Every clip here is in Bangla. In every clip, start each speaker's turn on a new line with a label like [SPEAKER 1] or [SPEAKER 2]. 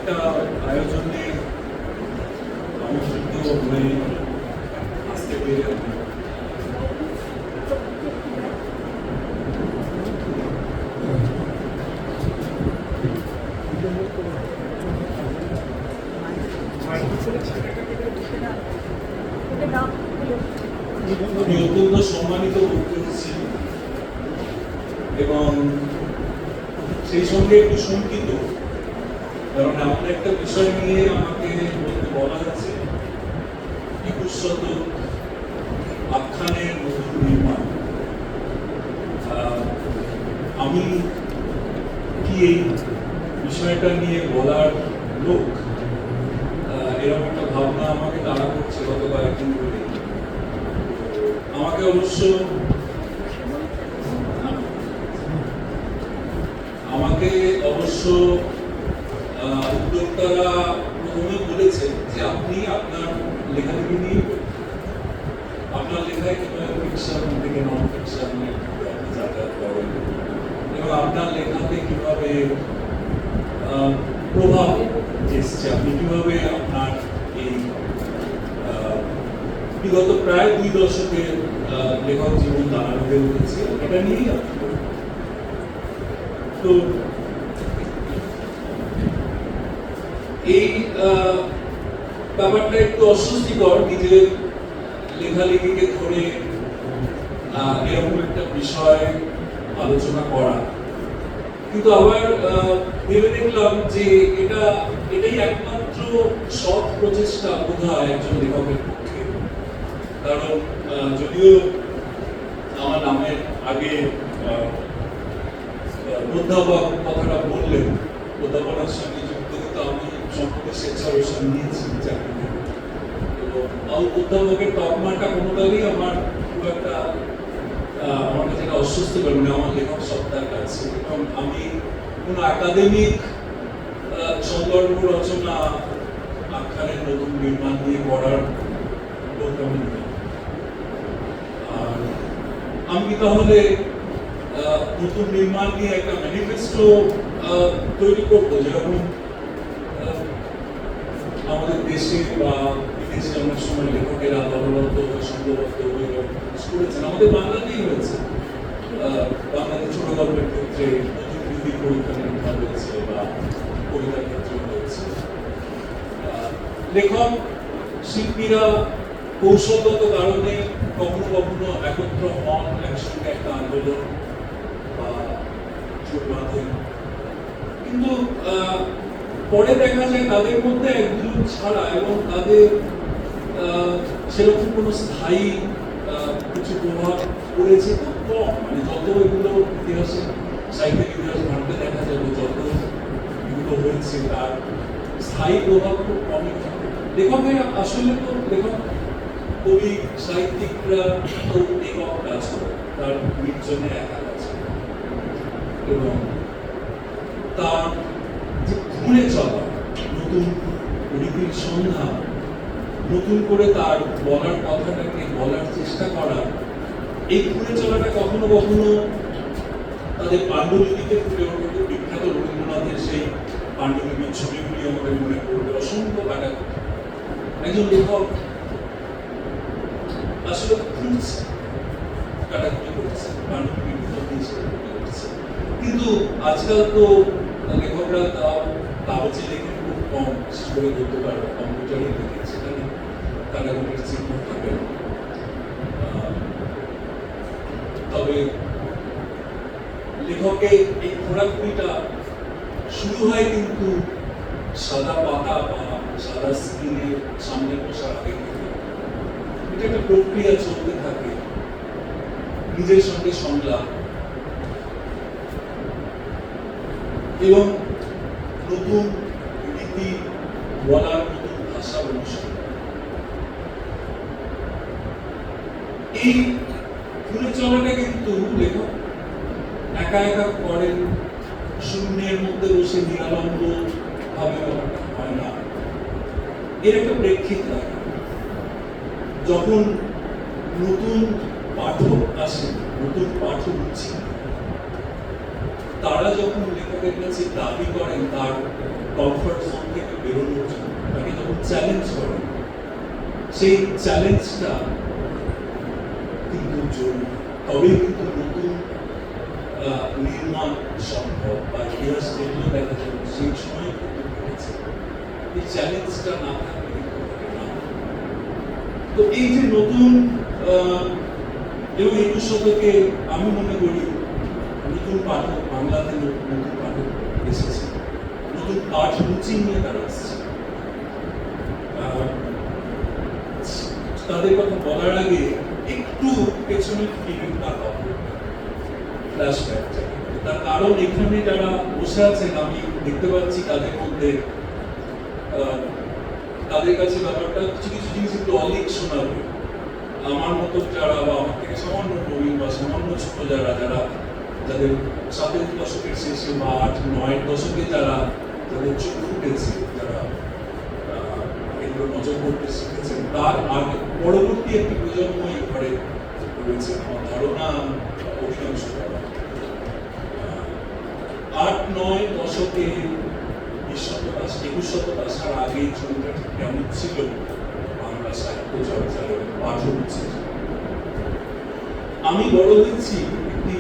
[SPEAKER 1] একটা আয়োজনে আমন্ত্রিত হয়ে আসতে পেরে আমি অত্যন্ত সম্মানিত বোধ করছি এবং সেই সঙ্গে একটু শঙ্কিত, কারণ এমন একটা বিষয় নিয়ে আমাকে বলতে বলা হচ্ছে 21 শতক আখ্যানের নতুন নির্মাণ। আমি কি এই বিষয়টা নিয়ে বলার লোক, এরকম একটা ভাবনা আমাকে তাড়া করছে গত কয়েকদিন ধরে। আমাকে অবশ্য উদ্যোক্তারা প্রথমে বলেছেন যে আপনি আপনার লেখালেখি নিয়ে আপনার লেখায় কিভাবে ফিকশন থেকে নন ফিকশনে আপনি যাতায়াত করেন এবং আপনার লেখাতে কিভাবে প্রভাব এসছে, আপনি কিভাবে আপনার এই বিগত প্রায় 2 দশকের লেখক জীবন দাঁড়ানো হয়ে উঠেছে, এটা নিয়েই আপনি তো এই ব্যাপারটা একটু অস্বস্তিকর নিজের লেখালেখিকে ধরে এরকম একটা বিষয় আলোচনা করা, কিন্তু আবার ভেবে দেখলাম যে এটাই একমাত্র সৎ প্রচেষ্টা বোধহয় একজন লেখকের পক্ষে। কারণ যদিও আমার নামের আগে অধ্যাপক কথাটা বললেন, অধ্যাপনার সঙ্গে যুক্ত কিন্তু আমি সম্পূর্ণ স্বেচ্ছাবসর নিয়েছি চাকরিতে। তো অধ্যাপকের তকমাটা কোনোকালেই আমার খুব একটা আমার কাছে একটা অস্বস্তি করে, মানে আমার লেখক সত্তার কাছে। এবং আমি কোনো একাডেমিক সন্দর্ভ রচনা আখ্যানের নতুন নির্মাণ নিয়ে করার বলতে আমি নেই। আর আমি তাহলে নতুন নির্মাণ নিয়ে একটা ম্যানিফেস্টো তৈরি করবো, যেরকম আমাদের দেশে বা বিদেশে অনেক সময় লেখকেরা দলবদ্ধ সংঘবদ্ধ হয়ে করেছেন, আমাদের বাংলাতেই হয়েছে। বাংলাতে ছোট গল্পের ক্ষেত্রে প্রতিকৃতি পরীক্ষা নিরীক্ষা হয়েছে বা কবিতার ক্ষেত্রে হয়েছে। লেখক শিল্পীরা কৌশলগত কারণে কখনো কখনো একত্র হন, একসঙ্গে একটা আন্দোলন বা জোট বাঁধেন, কিন্তু পরে দেখা যায় তাদের মধ্যে একজন ছাড়া এবং তাদের সেরকম কোনো স্থায়ী কিছু প্রভাব পড়েছে খুব কম। মানে যত এগুলো ইতিহাসে সাহিত্যের ইতিহাস ঘটতে দেখা যাবে, যত এগুলো হয়েছে তার স্থায়ী প্রভাব খুব কমই থাকে। লেখকের আসলে তো লেখক কবি সাহিত্যিকরা তো একক কাজ করে, তার নির্জনে একা কাজ করে এবং তার যে ঘুরে চলা নতুন রীতির সন্ধান, নতুন করে তার বলার কথাটাকে বলার চেষ্টা করা, এই ঘুরে চলাটা কখনো কখনো তাদের পাণ্ডুলিপিতে ফুটে ওঠে। বিখ্যাত রবীন্দ্রনাথের সেই পাণ্ডুলিপির ছবিগুলি আমাদের মনে পড়বে, অসংখ্য কাটাকুটি। একজন লেখক আসলে খুঁজছে, কাটাকুটি করছে, পাণ্ডুলিপির ভিতর দিয়ে করছে, কিন্তু আজকাল তো লেখকরা কাগজে লেখে খুব কম, বিশেষ করে গদ্যকার কম্পিউটারে লেখে, সেখানে কাটাকুটির চিহ্ন থাকে। তবে লেখকের এই ঘোরাঘুরিটা শুরু হয় কিন্তু সাদা পাতা বা সাদা স্ক্রিনের সামনে বসার আগে থেকে। এটা একটা প্রক্রিয়া চলতে থাকে, নিজের সঙ্গে সংলাপ এবং নতুন রীতি বলার, নতুন ভাষা অনুসরণ। এই ঘুরে চলাটা কিন্তু লেখক একা একা করেন, শূন্যের মধ্যে বসে নিরানন্দ ভাবে ব্যাপারটা হয় না। এর একটা প্রেক্ষিত থাকে, যখন নতুন পাঠক আসে, নতুন পাঠক হচ্ছে, তারা যখন লেখকের লেখকের কাছে দাবি করেন তার কমফর্ট জোন থেকে বেরোনোর জন্য, তাকে যখন চ্যালেঞ্জ করেন, সেই চ্যালেঞ্জটা কিন্তু জরুরি। তবেই কিন্তু নতুন নির্মাণ সম্ভব বা ইতিহাস যেগুলো দেখা যাবে সেই সময় কিন্তু ঘটেছে। এই চ্যালেঞ্জটা না থাকলে কিন্তু হবে না। তো এই যে নতুন এবং 21 শতকে আমি মনে করি নতুন পাঠক, বাংলাতে নতুন পাঠক এসেছে, নতুন পাঠ রুচি নিয়ে তারা এসেছে। তাদের কথা বলার আগে একটু পেছনে ফিরে তাকাবো, ফ্ল্যাশব্যাক। তার কারণ এখানে যারা বসে আছেন আমি দেখতে পাচ্ছি তাদের মধ্যে তাদের কাছে ব্যাপারটা কিছু কিছু জিনিস একটু অলিক শোনাবে। আমার মতো যারা বা আমার থেকে সামান্য নবীন বা সামান্য ছোট যারা যাদের ৭০ দশকের শেষে বা ৮-৯ দশকে যাদের চোখ ফুটেছে, যারা এগুলো নজর করতে শিখেছেন, তার আগে পরবর্তী একটি প্রজন্মই ঘরে রয়েছে আমার ধারণা অধিকাংশ। ৮-৯ দশকে ২০ শতক ২১ শতক আসার আগে ছবিটা কেমন ছিল বাংলা সাহিত্য চর্চা এবং পাঠ হচ্ছে। আমি বড় হয়েছি একটি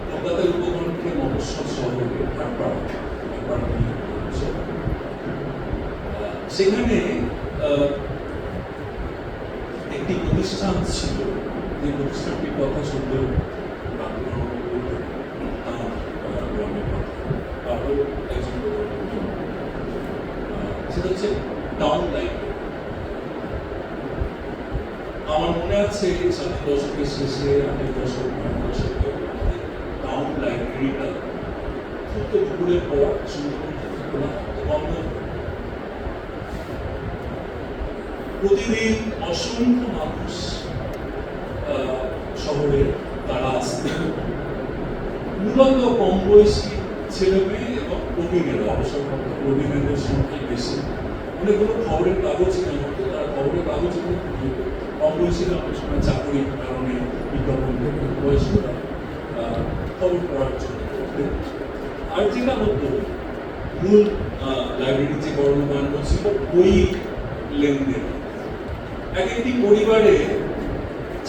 [SPEAKER 1] কলকাতার উপকণ্ঠে মফস্বল শহরে ভাটপাড়া। সেখানে একটি প্রতিষ্ঠান ছিল, যে প্রতিষ্ঠানটির কথা শুনতে সেটা হচ্ছে টাউন লাইব্রেরি। আমার মনে আছে ৭০ দশকের শেষে ৮০ দশক ৯ দশকে টাউন লাইব্রেরিটা খুব দুপুরের পর সুন্দর বন্ধ। প্রতিদিন অসংখ্য মানুষ শহরে তারা আসতেন, মূলত কম বয়সী ছেলে মেয়ে এবং প্রবীণেরা, অবসরপ্রাপ্ত প্রবীণের সংখ্যা বেশি। অনেকগুলো খবরের কাগজ কেনা হতো, তারা খবরের কাগজগুলো কম বয়সীরা অনেক সময় চাকরির কারণে বিজ্ঞাপন বয়স্করা খবর পড়ার জন্য করতেন। আর যেটা হতো, মূল লাইব্রেরি যে কর্মকাণ্ড ছিল বই লেনদেন। এক একটি পরিবারে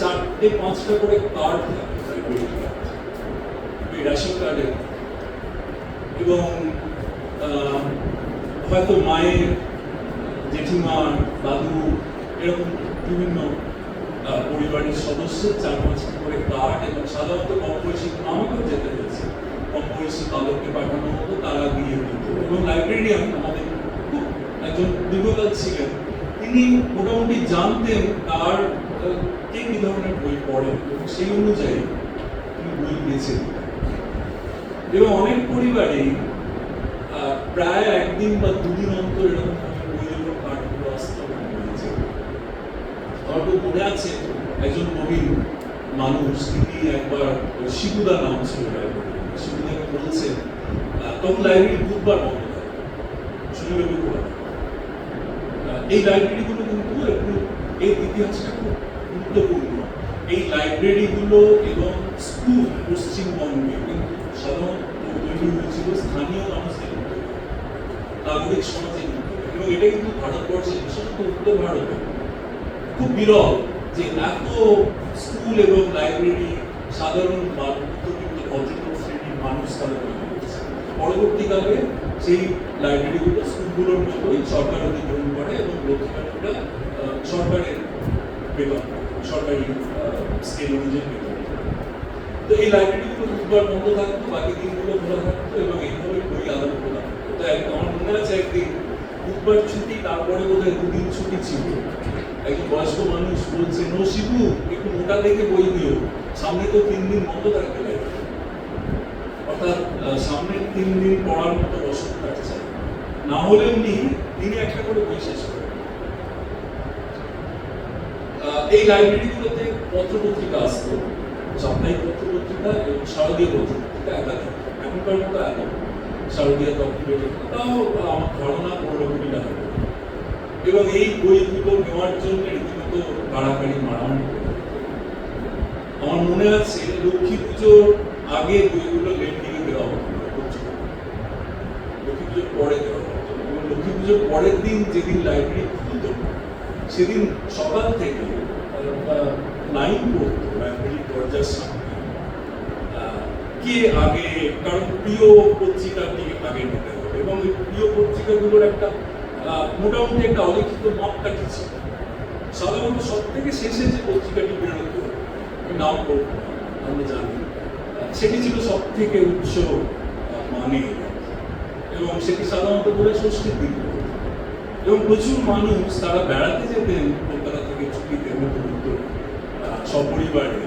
[SPEAKER 1] ৪-৫টা করে কার্ড থাকে, লাইব্রেরি কার্ড, রেশন কার্ডের, এবং হয়তো মায়ের, জেঠিমার, দাদু, এরকম বিভিন্ন পরিবারের সদস্যের ৪-৫টা করে কার্ড, এবং সাধারণত কম বয়সী, আমাকেও যেতে হয়েছে, কম বয়সী তাদেরকে পাঠানো হতো, তারা দিয়ে দিত। এবং লাইব্রেরিয়ান আমাদের খুব একজন দীর্ঘকাল ছিলেন, তিনি মোটামুটি জানতেন তার কে কি ধরনের বই পড়েন এবং সেই অনুযায়ী তিনি বই বেছে দিতেন। এবং অনেক পরিবারেই প্রায় একদিন বা দুদিন অন্তর এরকম বইয়ের কার্ডগুলো আসতে হয়েছে। হয়তো মনে আছে একজন নবীন মানুষ, তিনি একবার শিবুদা নাম ছিল লাইব্রেরি, শিবুদাকে বলছেন, তখন লাইব্রেরি বুধবার বন্ধ থাকে, শনিবার বুধবার। এই লাইব্রেরিগুলো কিন্তু একটু এই ইতিহাসটা খুব গুরুত্বপূর্ণ। এই লাইব্রেরিগুলো এবং স্কুল পশ্চিমবঙ্গে কিন্তু সাধারণত তৈরি হয়েছিল স্থানীয় মানুষদের নাগরিক সমাজের, এবং এটা কিন্তু ভারতবর্ষে, বিশেষত উত্তর ভারতে খুব বিরল যে এত স্কুল এবং লাইব্রেরি সাধারণ মধ্যবিত্ত অযোগ্য শ্রেণীর মানুষ তারা তৈরি করছে। পরবর্তীকালে সেই লাইব্রেরিগুলো স্কুলগুলোর মতোই সরকার অধিগ্রহণ করে এবং লক্ষ্মীরা সরকারের বেতন, সরকারি স্কেল অনুযায়ী বেতন। তো এই লাইব্রেরিগুলো বুধবার বন্ধ থাকতো, বাকি দিনগুলো খোলা থাকতো এবং এইভাবে বই আদান প্রদান করতো। তাই আমার মনে আছে একদিন বুধবার ছুটি, তারপরে বোধহয় দুদিন ছুটি ছিল। একজন বয়স্ক মানুষ বলছেন, ও শিবু একটু মোটা দেখে বই দিও, সামনে তো 3 দিন বন্ধ থাকবে লাইব্রেরি। অর্থাৎ সামনের 3 দিন পড়ার মতো বছর থাকছে, না হলে উনি দিনে একটা করে বই শেষ করেন। এই লাইব্রেরিগুলোতে পত্রপত্রিকা আসতো, সাপ্তাহিক পত্রপত্রিকা এবং শারদীয় পত্রপত্রিকা একাধিক। এখনকার মতো এত শারদীয় তত্ত্ব, তাও আমার ধারণা 15 কোটি টাকা। এবং এই বইগুলো নেওয়ার জন্য রীতিমতো কাড়াকাড়ি মারামারি করে। আমার মনে আছে লক্ষ্মী পুজোর আগে বইগুলো লেন্ডিংয়ে দেওয়া হতো। পরে দেওয়া হতো এবং লক্ষ্মী পুজোর পরের দিন যেদিন লাইব্রেরি খুলতো সেদিন সকাল থেকে লাইন পড়তো লাইব্রেরির দরজার সামনে কে আগে, কারণ প্রিয় পত্রিকাটি আগে নিতে হবে এবং ওই প্রিয় পত্রিকাগুলোর একটা মোটামুটি একটা অলিখিত মাপকাঠি ছিল। সাধারণত সব থেকে শেষে যে পত্রিকাটি বেরোতো নাম করবো আমরা জানি, সেটি ছিল সব থেকে উচ্চ মানে এবং সেটি সাধারণত বলে ষষ্ঠীর দিন এবং প্রচুর মানুষ তারা বেড়াতে যেতেন কলকাতা থেকে ছুটিতে মধ্যবিত্ত সপরিবারে,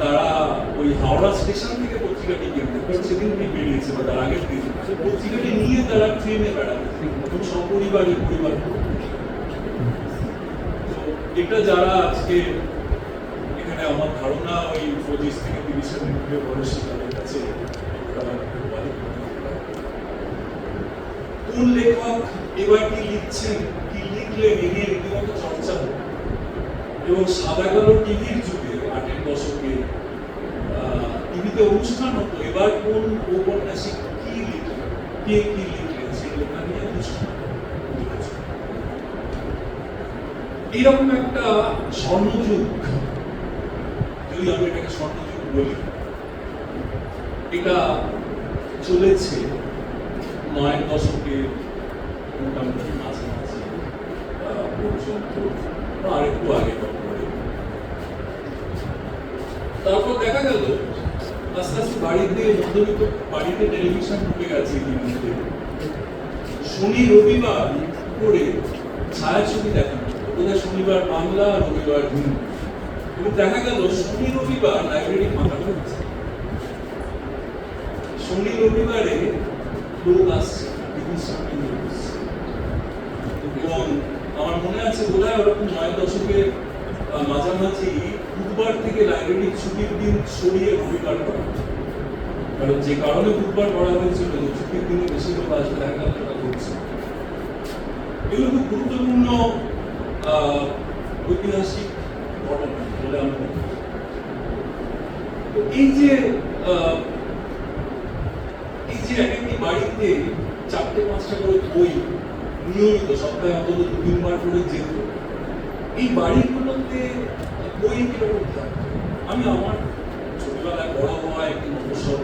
[SPEAKER 1] তারা ওই হাওড়া স্টেশন থেকে পত্রিকাটি কিনতেন, কারণ সেদিন বেরিয়েছে বা তার আগের দিন পত্রিকাটি নিয়ে তারা ট্রেনে বেড়াতে এবং সপরিবারে পরিবার। এটা যারা আজকে এখানে আমার ধারণা ওই 25 থেকে 30-এর মধ্যে বয়সী তাদের কাছে কোন লেখক এবার কি লিখছেন, কি লিখলেন এ নিয়ে রীতিমতো চর্চা হল এবং সাদা কালো টিভির যুগে 8-এর দশকে টিভিতে অনুষ্ঠান হতো এবার কোন ঔপন্যাসিক কি লিখলেন, কে কি লিখলেন সেই লেখা নিয়ে অনুষ্ঠান। এইরকম একটা স্বর্ণযুগ, যদি আমি এটাকে স্বর্ণযুগ বলি, এটা চলেছে 9 দশকের মোটামুটি মাঝামাঝি পর্যন্ত আরেকটু আগে। তারপর দেখা গেল আস্তে আস্তে বাড়িতে মধ্যবিত্ত বাড়িতে টেলিভিশন ঢুকে গেছে ইতিমধ্যে। শনি রবিবার করে ছায়াছবি দেখানো, বোধহয় শনিবার বাংলা, রবিবার হিন্দি, এবং দেখা গেল শনি রবিবার লাইব্রেরি ফাঁকা হয়েছে। শনি রবিবারে লোক আসছে এবং আমার মনে আছে বোধহয় ওরকম 9 দশকের মাঝামাঝি বুধবার থেকে লাইব্রেরির ছুটির দিন সরিয়ে রবিবার করা, কারণ যে কারণে বুধবার করা হয়েছিল ছুটির দিনে বেশি লোক আসবে দেখা করছে। এগুলো খুব গুরুত্বপূর্ণ ঐতিহাসিক ঘটনা বলে আমি মনে করি। এই যে এক একটি বাড়িতে 4-5টা করে বই নিয়মিত সপ্তাহে অন্তত 2-3 বার করে যেত, এই বাড়িগুলোতে বই কিরকম থাকতো? আমি আমার ছোটবেলায় বড় হওয়া একটি মফস্বল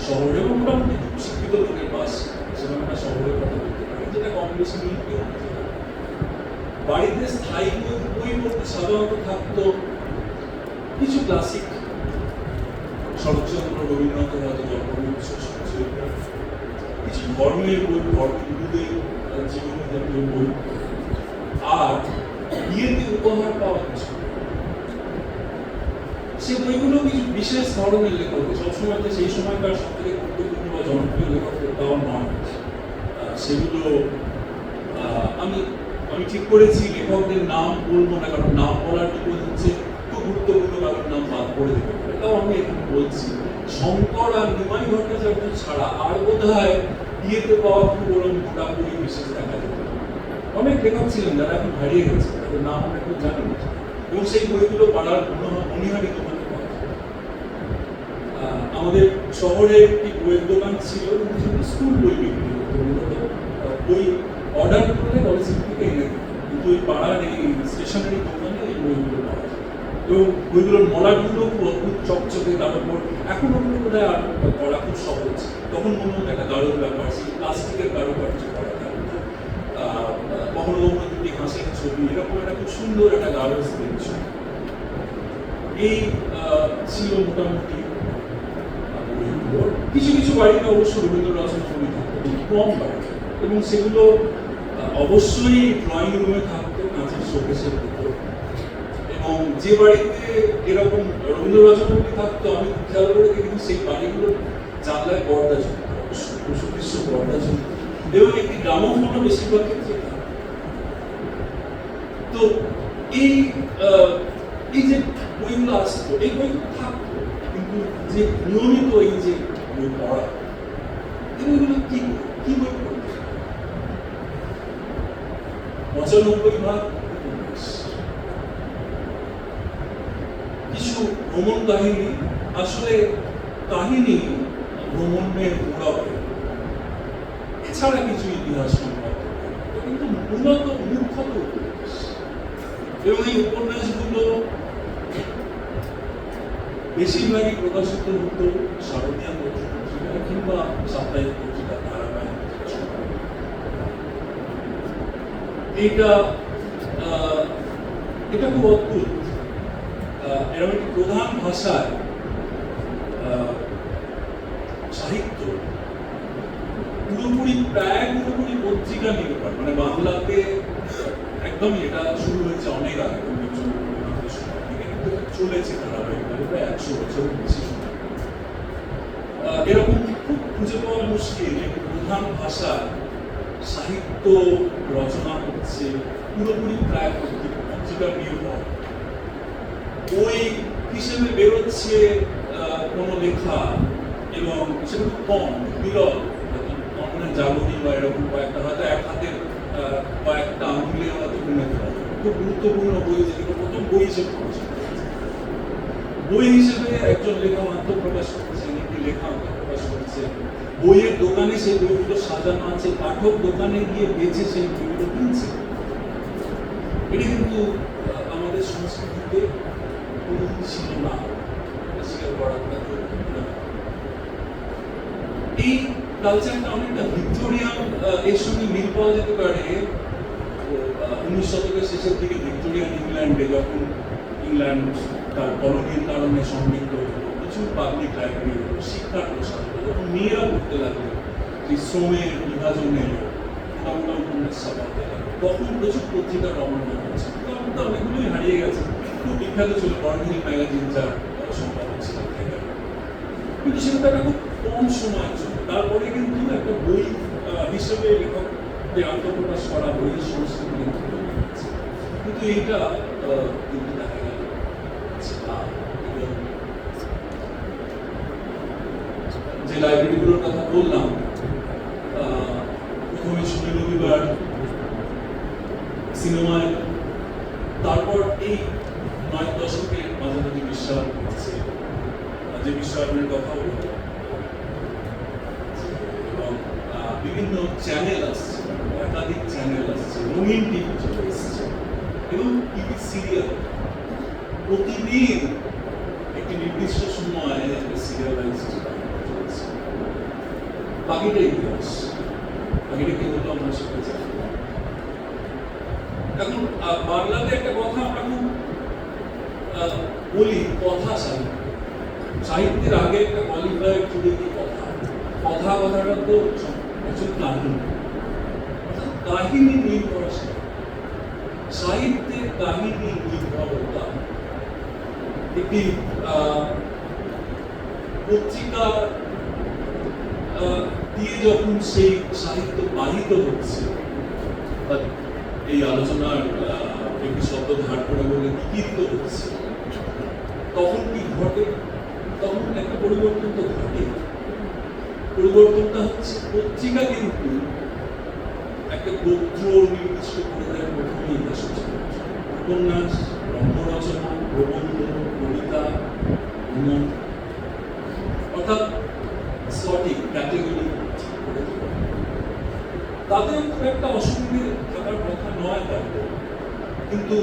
[SPEAKER 1] শহরে এবং মোটামুটি শিক্ষিত লোকের বাস, সেরকম একটা শহরের কথা বলতে পারি যেটা কম বেশি মিল বাড়িতে স্থায়ী বই পড়তে সাধারণত থাকতো কিছু ক্লাসিক, শরৎচন্দ্র, রবীন্দ্রনাথের হয়তো জন্মবিংশ, কিছু ধর্মের বই, ধর্মগুরুদের জীবনী জাতীয় বই, আর বিয়েতে উপহার পাওয়া কিছু। সে বইগুলো কিছু বিশেষ ধরনের লেখক, সবসময় যে সেই সময়কার সব থেকে গুরুত্বপূর্ণ বা জনপ্রিয় লেখকদের তাও নয়। সেগুলো আমি ঠিক করেছি লেখকদের নাম বলবো না, কারণ নাম বলার বিপদ হচ্ছে খুব গুরুত্বপূর্ণ কারোর নাম বাদ করে দেবে, এটাও আমি এখানে বলছি। শঙ্কর আর নিমাই ভট্টাচার্য ছাড়া আর বোধহয় বিয়েতে পাওয়া খুব বড় মোটা বই বিশেষ দেখা যেত। অনেক লেখক ছিলেন যারা এখন হারিয়ে গেছে, তাদের নাম আমরা কেউ জানি না, এবং সেই বইগুলো পাড়ার মনিহারি দোকানে পাওয়া যায়। আমাদের শহরে একটি বইয়ের দোকান ছিল, স্কুল বই বিক্রি করতো, বই অর্ডার করলে কলেজ থেকে এনে দিত, কিন্তু ওই পাড়ার এই স্টেশনারি দোকানে এই বইগুলো পাওয়া যায় এবং বইগুলোর মলাটগুলো খুব অদ্ভুত চকচকে, তার উপর এখন ওগুলো বোধহয় আর করা খুব সহজ, তখন মনে হতো একটা গাঢ় ব্যাপার, সেই প্লাস্টিকের কারুকার্য করা থাকতো, কখনো কখনো দুটি হাসির ছবি, এরকম একটা খুব সুন্দর একটা গাঢ় জিনিস। এই ছিল মোটামুটি কিছু কিছু বাড়িতে অবশ্য রবীন্দ্র রচনা কবি থাকতো, কম বাড়ি, এবং সেগুলো অবশ্যই ড্রয়িং রুমে থাকতো, কাঁচের শোকেসের ভিতর। এবং যে বাড়িতে এরকম রবীন্দ্র রচনা কবি থাকতো আমি খেয়াল করে দেখি সেই বাড়িগুলোর জানলায় পর্দা ঝুলতো, সুদৃশ্য পর্দা ঝুলতো, এবং একটি গ্রামোফোনও বেশিরভাগ ক্ষেত্রে থাকতো। তো এই যে বইগুলো আসতো, এই বইগুলো থাকতো, কিন্তু যে নিয়মিত এই যে বই পড়া, এই বইগুলো কি বই পড়তো? 95% কিছু ভ্রমণ কাহিনী, আসলে কাহিনী ভ্রমণের মোড়াবে। এছাড়া কিছু ইতিহাস সম্পর্ক, কিন্তু মূলত মুখ্যত উপন্যাস। এবং এই উপন্যাসগুলো বেশিরভাগই প্রকাশিত হতো শারদীয়া পত্রিকা কিংবা সাপ্তাহিক পত্রিকা ধারাবাহিক। এটা এটা খুব অদ্ভুত। এরকম একটি প্রধান ভাষায় সাহিত্য প্রায় পুরোপুরি পত্রিকা নির্ভর, মানে বাংলাতে একদমই এটা শুরু হয়েছে অনেক আগে, চলেছে ধারাবাহিকভাবে প্রায় 100 বছরের বেশি সময়। এরকম খুব খুঁজে পাওয়া মুশকিল প্রধান ভাষায় সাহিত্য রচনা হচ্ছে পুরোপুরি প্রায় পত্রিকা নির্ভর। বই হিসেবে বেরোচ্ছে কোনো লেখা, এবং সেটা খুব কম, বিরল, জাগরী বা এরকম কয়েকটা, হয়তো এক হাতের কয়েকটা আঙুলে হয়তো গুনে দেওয়া খুব গুরুত্বপূর্ণ বই, যেগুলো প্রথম বই হিসেবে বই হিসেবে একজন লেখক আত্মপ্রকাশ করছে, একটি লেখা আত্মপ্রকাশ করছে, বইয়ের দোকানে সেই বইগুলো সাজানো আছে, পাঠক দোকানে গিয়ে বেঁচে সেই বইগুলো কিনছে। এটি কিন্তু আমাদের সংস্কৃতিতে কোনোদিন ছিল না, স্বীকার করার। এই কালচারটা অনেকটা ভিক্টোরিয়ান এর সঙ্গে মিল পাওয়া যেতে পারে 19 শতকের শেষের দিকে ভিক্টোরিয়ান ইংল্যান্ডে, যখন ইংল্যান্ড তার কলোনির কারণে সমৃদ্ধ হলো, প্রচুর পাবলিক লাইব্রেরি হলো, শিক্ষার প্রসার হলো, যখন মেয়েরা পড়তে লাগলো, যে শ্রমের বিভাজন এলো, মোটামুটি উপন্যাস ছাপাতে লাগলো, তখন প্রচুর পত্রিকার রমণীয় হচ্ছে। তো অনেকগুলোই হারিয়ে গেছে। খুব বিখ্যাত ছিল বর্ণহিল ম্যাগাজিন, যার সম্পাদক ছিলেন, কিন্তু সেটা একটা খুব কম সময়ের জন্য। তারপরে কিন্তু একটা বই হিসেবে লেখকদের আত্মপ্রকাশ করা, বইয়ের সংস্কৃতি কিন্তু এইটা কিন্তু দেখা গেল। যে লাইব্রেরিগুলোর কথা বললাম, প্রথমে শনি রবিবার, সিনেমায়, তারপর এই 9 দশকের মাঝামাঝি বিশ্বায়ন হচ্ছে, যে বিশ্বায়নের কথা বলব, এবং বিভিন্ন চ্যানেল আসছে, একাধিক চ্যানেল আসছে, রঙিন টিভি চলে এসছে, এবং টিভি সিরিয়াল প্রতিদিন একটি নির্দিষ্ট সময়ে সিরিয়ালাইজ চলছে। বাকিটা ইতিহাস, বাকিটা কি হলো আমরা সেটা জানি। এখন বাংলাতে একটা কথা আমরা খুব বলি, কথা সাহিত্য। সাহিত্যের আগে একটা কোয়ালিফায়ার জুড়ে কি কথা, কথাটা তো একজন কাহিনী, কাহিনী নির্ভর সাহিত্যের কাহিনী নির্ভরতা। একটি পত্রিকা দিয়ে যখন সেই সাহিত্য বাহিত হচ্ছে, এই আলোচনার একটি শব্দ ধার করে বলে বিকৃত হচ্ছে, তখন কি ঘটে? তখন একটা পরিবর্তন তো ঘটে। পরিবর্তনটা হচ্ছে পত্রিকা কিন্তু একটা গোত্র নির্দিষ্ট করে দেয় প্রথমেই উপন্যাস, রম্যরচনা, প্রবন্ধ, কবিতা, ভ্রমণ, অর্থাৎ সঠিক ক্যাটেগরি তাদের খুব একটা অসুবিধে থাকার কথা নয়, তাদের কিন্তু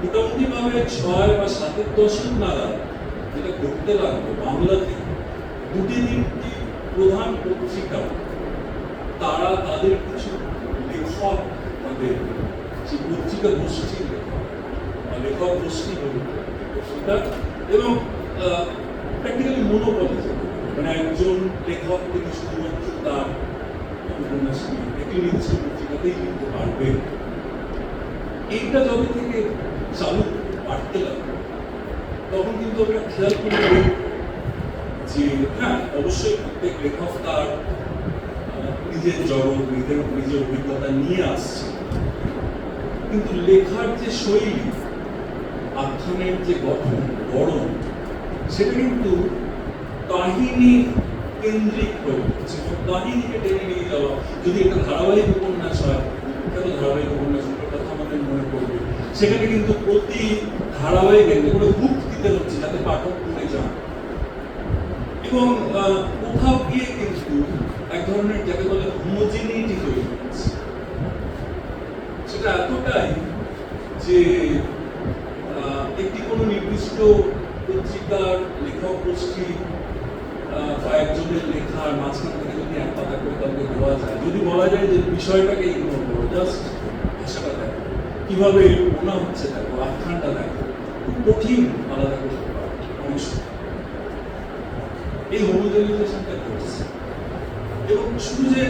[SPEAKER 1] মোটামুটি ভাবে 6 বা 7 দশক নাগাদ যেটা ঘটতে লাগলো বাংলাতে, 2-3টি প্রধান পত্রিকা তারা তাদের কিছু লেখক, তাদের সেই পত্রিকা গোষ্ঠীর লেখক গোষ্ঠী এবং প্র্যাকটিক্যালি মনোপলি, মানে একজন লেখক থেকে শুধুমাত্র তার উপন্যাস একটি নির্দিষ্ট পত্রিকাতেই লিখতে পারবে। এইটা যবে থেকে চালু বাড়তে লাগলো, তখন কিন্তু আমরা খেয়াল করব যে হ্যাঁ, অবশ্যই প্রত্যেক লেখক তার নিজের জগৎ, নিজের অভিজ্ঞতা নিয়ে আসছে, কিন্তু লেখার যে শৈলী, আখ্যানের যে গঠন, গড়ন, সেটা কিন্তু কাহিনী কেন্দ্রিক হয়ে উঠছে। কাহিনীকে টেনে নিয়ে যাওয়া, যদি একটা ধারাবাহিক উপন্যাস হয়, বিখ্যাত ধারাবাহিক উপন্যাসগুলোর কথা আমাদের মনে পড়বে, সেখানে কিন্তু প্রতি ধারাবাহিক একটা করে হুক দিতে হচ্ছে যাতে পাঠক পড়ে যান, এবং কোথাও গিয়ে কিন্তু এক ধরনের যাকে বলে হোমোজেনিটি তৈরি হচ্ছে। সেটা এতটাই যে একটি কোনো নির্দিষ্ট পত্রিকার লেখক গোষ্ঠী কয়েকজনের লেখার মাঝখান থেকে যদি এক পাতা করে কাউকে দেওয়া যায়, যদি বলা যায় যে বিষয়টাকে ইগনোর করো, জাস্ট ভাষাটা দেখো, কিভাবে বোনা হচ্ছে দেখো, আখ্যানটা দেখো, খুব কঠিন আলাদা করতে পারে অনেক সময়। এই হোমোজেনাইজেশনটা ঘটছে। এবং শুধু যে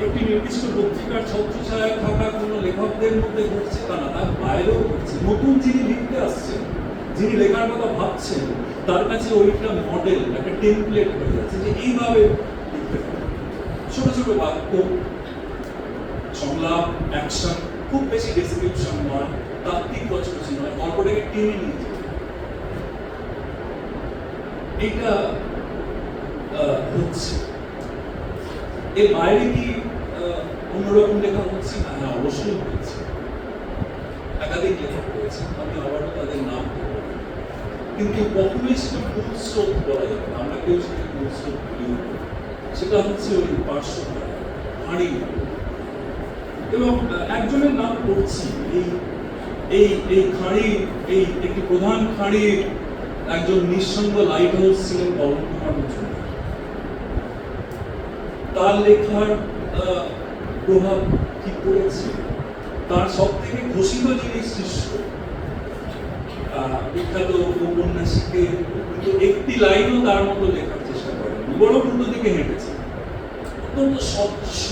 [SPEAKER 1] একটি নির্দিষ্ট পত্রিকার ছত্রছায়ায় থাকা কোনো লেখকদের মধ্যে ঘটছে তা না, তার বাইরেও ঘটছে। নতুন যিনি লিখতে আসছেন, যিনি লেখার কথা ভাবছেন, তার কাছে ওইটা মডেল, একটা টেমপ্লেট হয়ে যাচ্ছে যে এইভাবে লিখতে পারে। ছোট ছোট বাক্য, সংলাপ, অ্যাকশন, খুব বেশি ডেসক্রিপশন নয়, তাত্ত্বিক কচকচি নয়, গল্পটাকে টেনে নিয়ে যেতে। এইটা হচ্ছে। এর বাইরে কি অন্যরকম লেখা হচ্ছে না? হ্যাঁ, অবশ্যই হচ্ছে। একাধিক লেখক রয়েছে, আমি আবারও তাদের নাম দেব, কিন্তু কখনোই সেটা মূল স্রোত বলা যাবে না। আমরা কেউ সেটা মূল স্রোত বলি, সেটা হচ্ছে ওই পার্শ্ব হাঁড়ি। এবং একজনের নাম করছি, এই এই খাঁড়ি, এই একটি প্রধান খাঁড়ির একজন নিঃসঙ্গ লাইট হাউস ছিলেন পবন কুমার মজুমদার। তার লেখার প্রভাব কি পড়েছে? তার সব থেকে ঘোষিত যিনি শিষ্য, বিখ্যাত উপন্যাসিকের কিন্তু একটি লাইনও তার মতো লেখার চেষ্টা করেন, বড় উল্টো দিকে হেঁটেছে। অত্যন্ত স্বচ্ছ,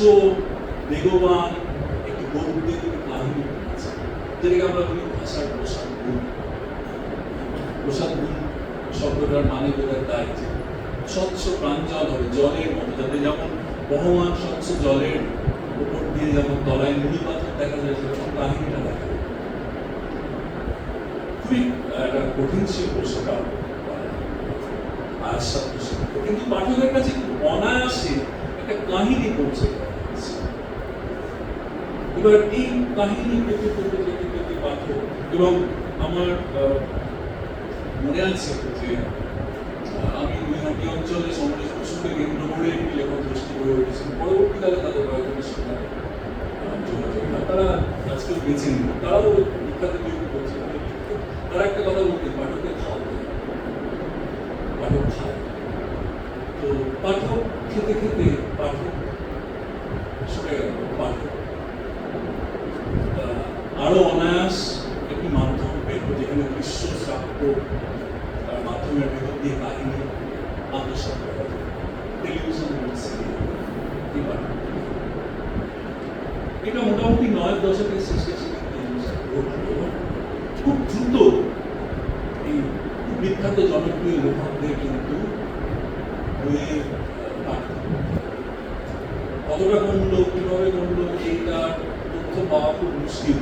[SPEAKER 1] বেগবান একটি গদ্যের কাহিনী আছে, যেটাকে আমরা বলি ভাষার প্রসাদ গুণ। প্রসাদ গুণ শব্দটার মানে বোধহয় তাই যে স্বচ্ছ প্রাঞ্জল হবে, জলের মতো, যাতে যেমন বহমান স্বচ্ছ জলের উপর দিয়ে যেমন তলায় নুড়ি পাথর দেখা যায়, সেরকম কাহিনীটা দেখা যায়। খুবই একটা কঠিন শিল্প, সেটা আয়সাধ্য শিল্প, কিন্তু পাঠকের কাছে খুব অনায়াসে একটা কাহিনী পৌঁছে যাচ্ছে। এবার এই কাহিনী পেতে পেতে যেতে পেতে পাঠক, এবং আমার মনে আছে যে আমি নৈহাটি অঞ্চলে সমরেশ বসুকে কেন্দ্র করে একটি লেখক গোষ্ঠী গড়ে উঠেছিল। পরবর্তীকালে তাদের কয়েকজনের সঙ্গে যোগাযোগ, তারা আজকেও বেছে নিল, তারাও বিখ্যাত বিভিন্ন পত্রিকায় লিখত। তারা একটা কথা বলতেন, পাঠকের খাওয়াতে, পাঠক খায়। তো পাঠক খেতে খেতে পাঠক সরে গেল, পাঠক আরো অনায়াস একটি মাধ্যম পেল, যেখানে দৃশ্য শ্রাব্য মাধ্যমের ভেতর দিয়ে কাহিনী আত্মসাৎ করা যায়। টেলিভিশন, সিরিয়াল, এটা মোটামুটি 9 দশকের শেষে খুব দ্রুত এই বিখ্যাত জনপ্রিয় লেখকদের কিন্তু বইয়ের কতটা কমলো, কিভাবে কমলো, এইটা তথ্য পাওয়া খুব মুশকিল।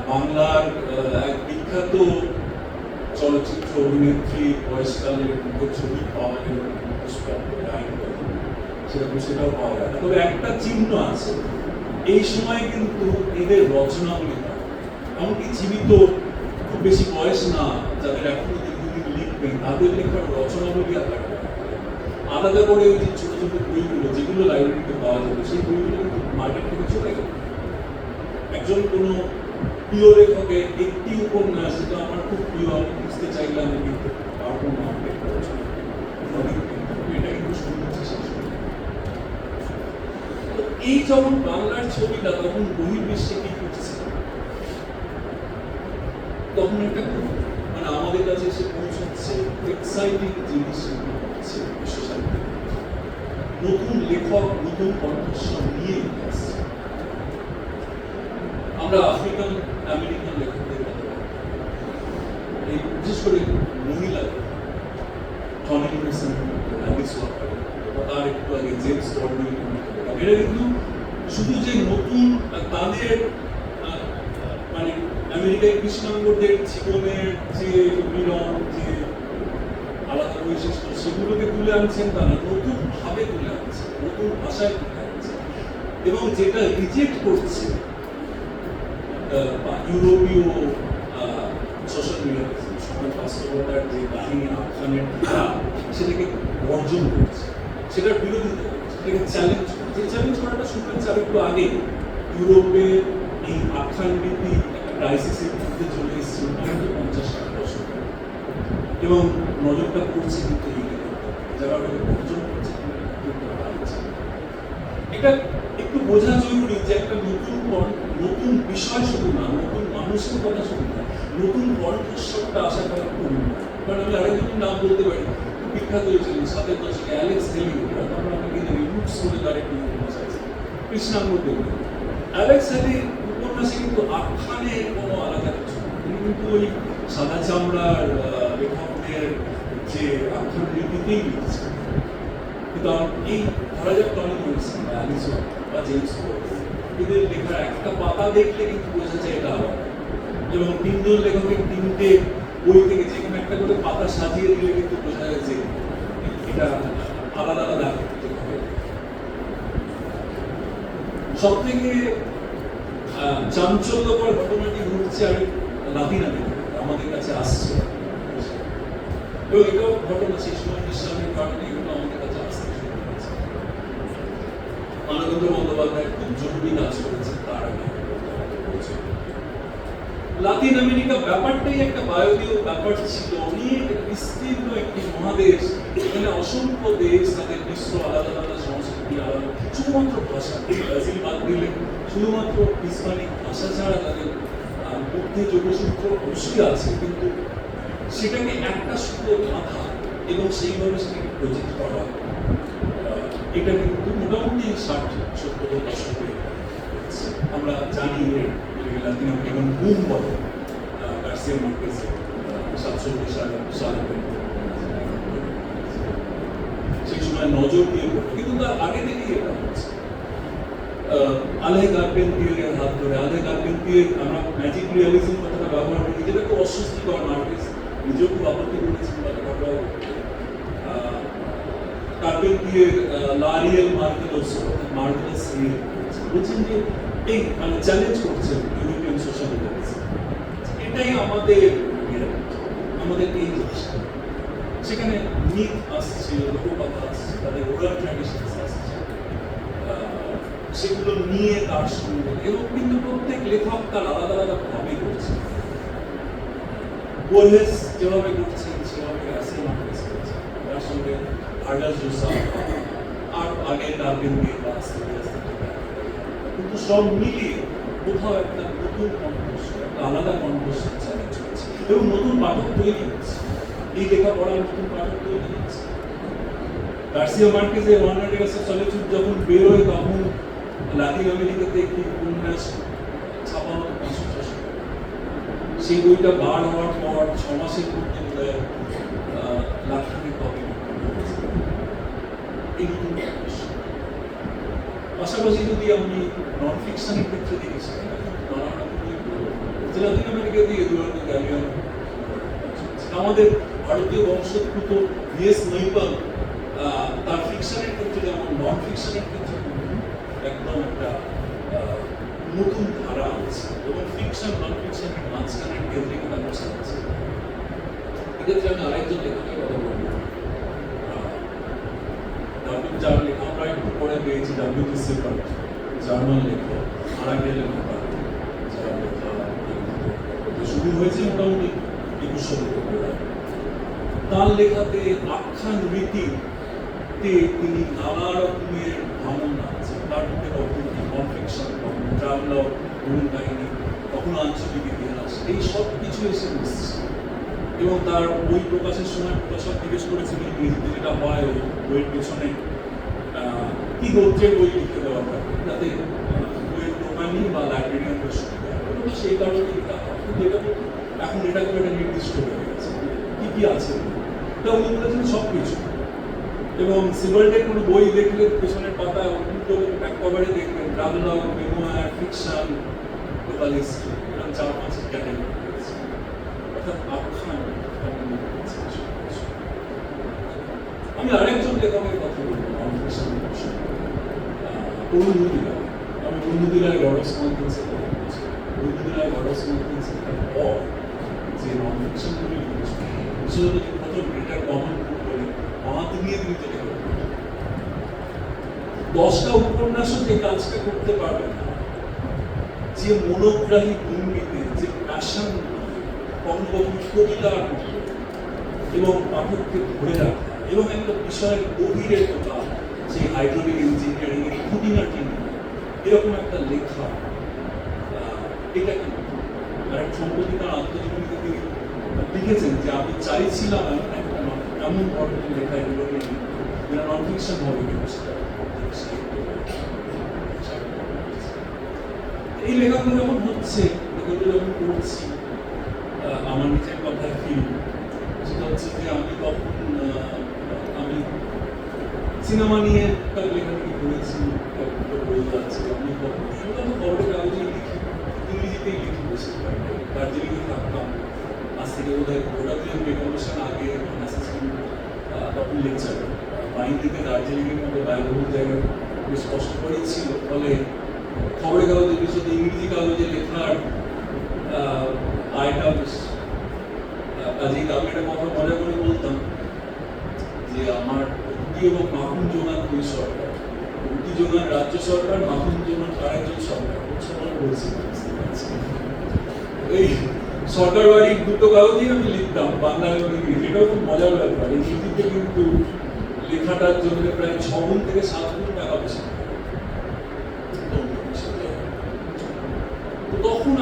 [SPEAKER 1] বাংলার এক বিখ্যাত চলচ্চিত্র অভিনেত্রী বয়সকালের ছবি পাওয়া গেল, সেটাও পাওয়া যায় না। তবে একটা চিহ্ন আছে, এই সময় কিন্তু এদের রচনাবলী, এমনকি জীবিত খুব বেশি বয়স না যাদের এখনো দীর্ঘদিন লিখবেন, তাদের লেখার রচনাবলী আলাদা করে ওই যে ছোট ছোট বইগুলো যেগুলো লাইব্রেরিতে পাওয়া যাবে, সেই বইগুলো কিন্তু মার্কেট থেকে চলে গেল। একজন কোনো প্রিয় লেখকের একটি উপন্যাস, যেটা আমার খুব প্রিয়, আমি বুঝতে চাইলে আমি কিন্তু পারবো না, এটা কিন্তু শুরু হচ্ছে শেষ। এই যখন বাংলার ছবিটা তখন বহির্বিশ্বে কি করছে, তখন একটা খুব মানে আমাদের কাছে এসে পৌঁছচ্ছে এক্সাইটিং জিনিস হচ্ছে বিশ্ব সাহিত্যে। নতুন লেখক নতুন কণ্ঠস্বর নিয়ে আসছে। আমরা আফ্রিকান আমেরিকান লেখকদের কথা, এই বিশেষ করে মহিলা টনি মরিসন, অ্যালিস ওয়াকার, তার একটু আগে জেমস বল্ডউইন, এরা কিন্তু শুধু যে নতুন তাদের মানে আমেরিকায় কৃষ্ণাঙ্গদের জীবনের যে মিলন, যে আলাদা বৈশিষ্ট্য, সেগুলোকে তুলে আনছেন, তারা নতুন ভাবে তুলে আনছে, নতুন ভাষায় তুলে আনছে। এবং যেটা রিজেক্ট করছে ইউরোপীয় সোশ্যাল মিডিয়া, সমাজ বাস্তবতার যে কাহিনী আখ্যানের ধারা, সেটাকে বর্জন করছে, সেটার বিরোধিতা করছে। এটাকে চ্যালেঞ্জ যে চ্যালেঞ্জ করাটা শুরু হয়েছে আর একটু আগে ইউরোপে এই আখ্যানরীতি একটা ক্রাইসিসের মধ্যে চলে এসেছে মোটামুটি 50-60 বছর এবং নজরটা পড়ছে কিন্তু এই যারা অর্জন করছে এটা একটু বোঝা জরুরি যে একটা নতুন বিষয় শুধু না, নতুন মানুষের কথা শুধু না, নতুন কণ্ঠস্বরটা আশা করা খুব, কারণ আমি আরেকজনের নাম বলতে পারি, বিখ্যাত হয়েছিলেন 7-এর দশকে অ্যালেক্স হেলি, আমরা অনেকে জানি রুটস বলে তার একটি উপন্যাস আছে, কৃষ্ণাঙ্গ দেব। অ্যালেক্স হেলির উপন্যাসে কিন্তু আখ্যানের কোনো আলাদা কিছু নেই, তিনি কিন্তু ওই সাদা চামড়ার লেখকদের যে আখ্যান রীতিতেই লিখছেন। কিন্তু এই ধরা যাক টনি মরিসন বা অ্যালিসন বা জেমস ওয়ার্থ, এদের লেখার একটা পাতা দেখলে কিন্তু বোঝা যায় এটা আলাদা, এবং তিনজন লেখকের তিনটে বই থেকে যে কোনো একটা করে পাতা সাজিয়ে দিলে কিন্তু বোঝা যায় যে এটা আলাদা আলাদা। সব থেকে চাঞ্চল্যকর ঘটনাটি ঘটছে আর লাতিন আমেরিকা আমাদের কাছে আসছে, এবং এটাও ঘটনা সেই সময় ইসলামের কারণে এগুলো আমাদের কাছে আসতে শুরু করেছে। মানবেন্দ্র বন্দ্যোপাধ্যায় খুব জরুরি কাজ করেছেন তার আগে। লাতিন আমেরিকা ব্যাপারটাই একটা বায়বীয় ব্যাপার ছিল, অনেক বিস্তীর্ণ একটি মহাদেশ, এখানে অসংখ্য দেশ, তাদের মিশ্র আলাদা আলাদা সংস্কৃতি, আলাদা শুধুমাত্র ভাষা, ব্রাজিল বাদ দিলে শুধুমাত্র হিসপানিক ভাষা ছাড়া তাদের মধ্যে যোগসূত্র অবশ্যই আছে, কিন্তু সেটাকে একটা সূত্র বাঁধা এবং সেইভাবে সেটাকে প্রজেক্ট করা, এটা কিন্তু মোটামুটি 60-70 দশকে আমরা জানি। লাতিন আমেরিকান বুম বলে গার্সিয়া মার্কেজের 47 সালে সেই সময় নজর দিয়ে পড়তো, কিন্তু তার আগে থেকেই এটা হচ্ছে। আলে কার্পেন্টিয়ারের হাত ধরে, আলে কার্পেন্টিয়ার, আমরা ম্যাজিক রিয়ালিজম কথাটা ব্যবহার করি, যেটা খুব অস্বস্তিকর, আর্টিস্ট নিজেও খুব আপত্তি করেছেন বা লেখাটাও। কার্পেন্টিয়ার লারিয়েল মার্কেলস বলছেন যে এই মানে চ্যালেঞ্জ করছেন ইউরোপিয়ান সোশ্যাল রিয়ালিজম, এটাই আমাদের এই জিনিসটা। সেখানে মিথ আসছে, লোককথা আসছে, তাদের ওরাল ট্র্যাডিশনস আসছে, সেগুলো নিয়ে তার সঙ্গে, এবং কিন্তু প্রত্যেক লেখক তার আলাদা আলাদা ভাবে করছে। বোর্হেস যেভাবে করছেন সেভাবে গার্সিয়া মার্কেজ করছেন, তার সঙ্গে ভার্গাস জোসা আর আগে কার্পেন্টিয়ার বা আস্তে আস্তে, কিন্তু সব মিলিয়ে কোথাও একটা নতুন কণ্ঠস্বর, একটা আলাদা কণ্ঠস্বর চ্যালেঞ্জ হচ্ছে, এবং নতুন পাঠক তৈরি হচ্ছে, এই লেখাপড়ার নতুন পাঠক তৈরি হচ্ছে। গার্সিয়া মার্কেজের 100 Years of Solitude যখন বেরোয়, তখন লাতিন আমেরিকাতে একটি উপন্যাস ছাপানো 500-600, সেই বইটা বার হওয়ার পর 6 মাসের মধ্যে বোধহয় লাখখানেক কপি। এই নতুন পাশাপাশি যদি আমি নন ফিকশনের ক্ষেত্রে দেখি, লাতিন আমেরিকা দিয়ে এডুয়ার্ডো গ্যালিয়ানো, আমাদের ভারতীয় বংশোদ্ভূত ভিএস নৈপাল, তার ফিকশনের ক্ষেত্রে যেমন নন ফিকশনের ক্ষেত্রে একদম একটা নতুন ধারা আছে, এবং ফিকশন নন ফিকশনের মাঝখানের কেন্দ্রিকতা বসে আছে। এক্ষেত্রে আমি আরেকজন লেখকের কথা বলবো, যার লেখা আমরা একটু পরে পেয়েছি, ডব্লিউ.টি. সিপার্ট, জার্মান লেখক, মারা গেলেন, যার লেখা শুরু হয়েছে মোটামুটি 21 শতকে। তার লেখাতে আখ্যান রীতিতে তিনি নানা রকমের ভাবনা আছে, তার মধ্যে কখনো নন ফিকশন, কখনো ট্রাভেলগ, ভ্রমণ কাহিনী, কখনো আঞ্চলিক ইতিহাস, এই সব কিছু এসে মিশছে। এবং তার বই প্রকাশের সময় প্রকাশক জিজ্ঞেস করেছিলেন যেটা হয় বইয়ের পেছনে কি গোত্রের বই লিখে দেওয়া হয়, যাতে বইয়ের দোকানি বা লাইব্রেরিয়ানদের সুবিধা হয়, সেই কারণে লেখা হয়। কিন্তু এটা এখন এটা করে একটা নির্দিষ্ট হয়ে গেছে কি কি আছে, তা উনি বলেছেন সব কিছু। এবং সিবাল্টের কোনো বই দেখলে পেছনের পাতায় উল্টো ব্যাক কভারে দেখবেন ট্রাভেলগ, মেমোয়ার, ফিকশন, টোটালিস্ট, এরকম 4-5 ক্যাটাগরি রয়েছে, অর্থাৎ আখ্যান। আমি আরেকজন লেখকের কথা বলবো নন ফিকশন, অরুন্ধতিরায়। আমি অরুন্ধতিরায় গডস মার্কেন্সের কথা বলছি। অরুন্ধতিরায় গডস মার্কেন্সের পর যে নন ফিকশনগুলি লিখেছে, বিশেষত প্রথম গ্রেটার কমন বলে তিনি যে লেখা 10টা উপন্যাসও যে কাজটা করতে পারবে না, যে মনোগ্রাহী ভঙ্গিতে, যে প্যাশন, কবিতার এবং পাঠককে ধরে রাখা এবং একটা বিষয়ের গভীরতা, যে হাইড্রোলিক ইঞ্জিনিয়ারিং এর খুঁটিনাটি এরকম একটা লেখা, এটা কিন্তু আর এক সম্প্রতি তার আত্মজীবনীতে তিনি লিখেছেন যে আমি চাইছিলাম এমন ধরনের লেখা এগুলোকে যেটা নন ফিকশন হবে, কিন্তু সেটা এই লেখাগুলো যখন হচ্ছে, লেখাগুলো যখন করছি, আমার নিজের কথা ফিল সেটা হচ্ছে যে আমি তখন আমি সিনেমা নিয়ে তার লেখালেখি করেছি, বই যাচ্ছে, আমি তখন খবরের কাগজে লিখি, ইংরেজিতেই লিখি বেশি, দার্জিলিংয়ে থাকতাম, আজ থেকে বোধ হয় গোটাদিন রেভলিউশন আগে অ্যাসিস্ট্যান্ট তখন লেকচার বাইন্দিতে দার্জিলিংয়ের মতো ব্যয়বহুল জায়গায় বেশ কষ্ট করেই ছিল, ফলে খবরের কাগজে বিশেষত ইংরেজি কাগজে লেখার আয়টা বেশ কাজেই আমি একটা কথা মজা করে বলতাম যে আমার উটি এবং মাখন জোগান দুই সরকার, উটি জোগান রাজ্য সরকার, মাখন জোগান আরেকজন সরকার বলছি। এই সরকার বাড়ির দুটো কাগজেই আমি লিখতাম, বাংলা এবং ইংরেজি। এটাও খুব মজার ব্যাপার, ইংরেজিতে কিন্তু লেখাটার জন্য প্রায় 6 গুণ থেকে 7 গুণ টাকা বেশি। তখন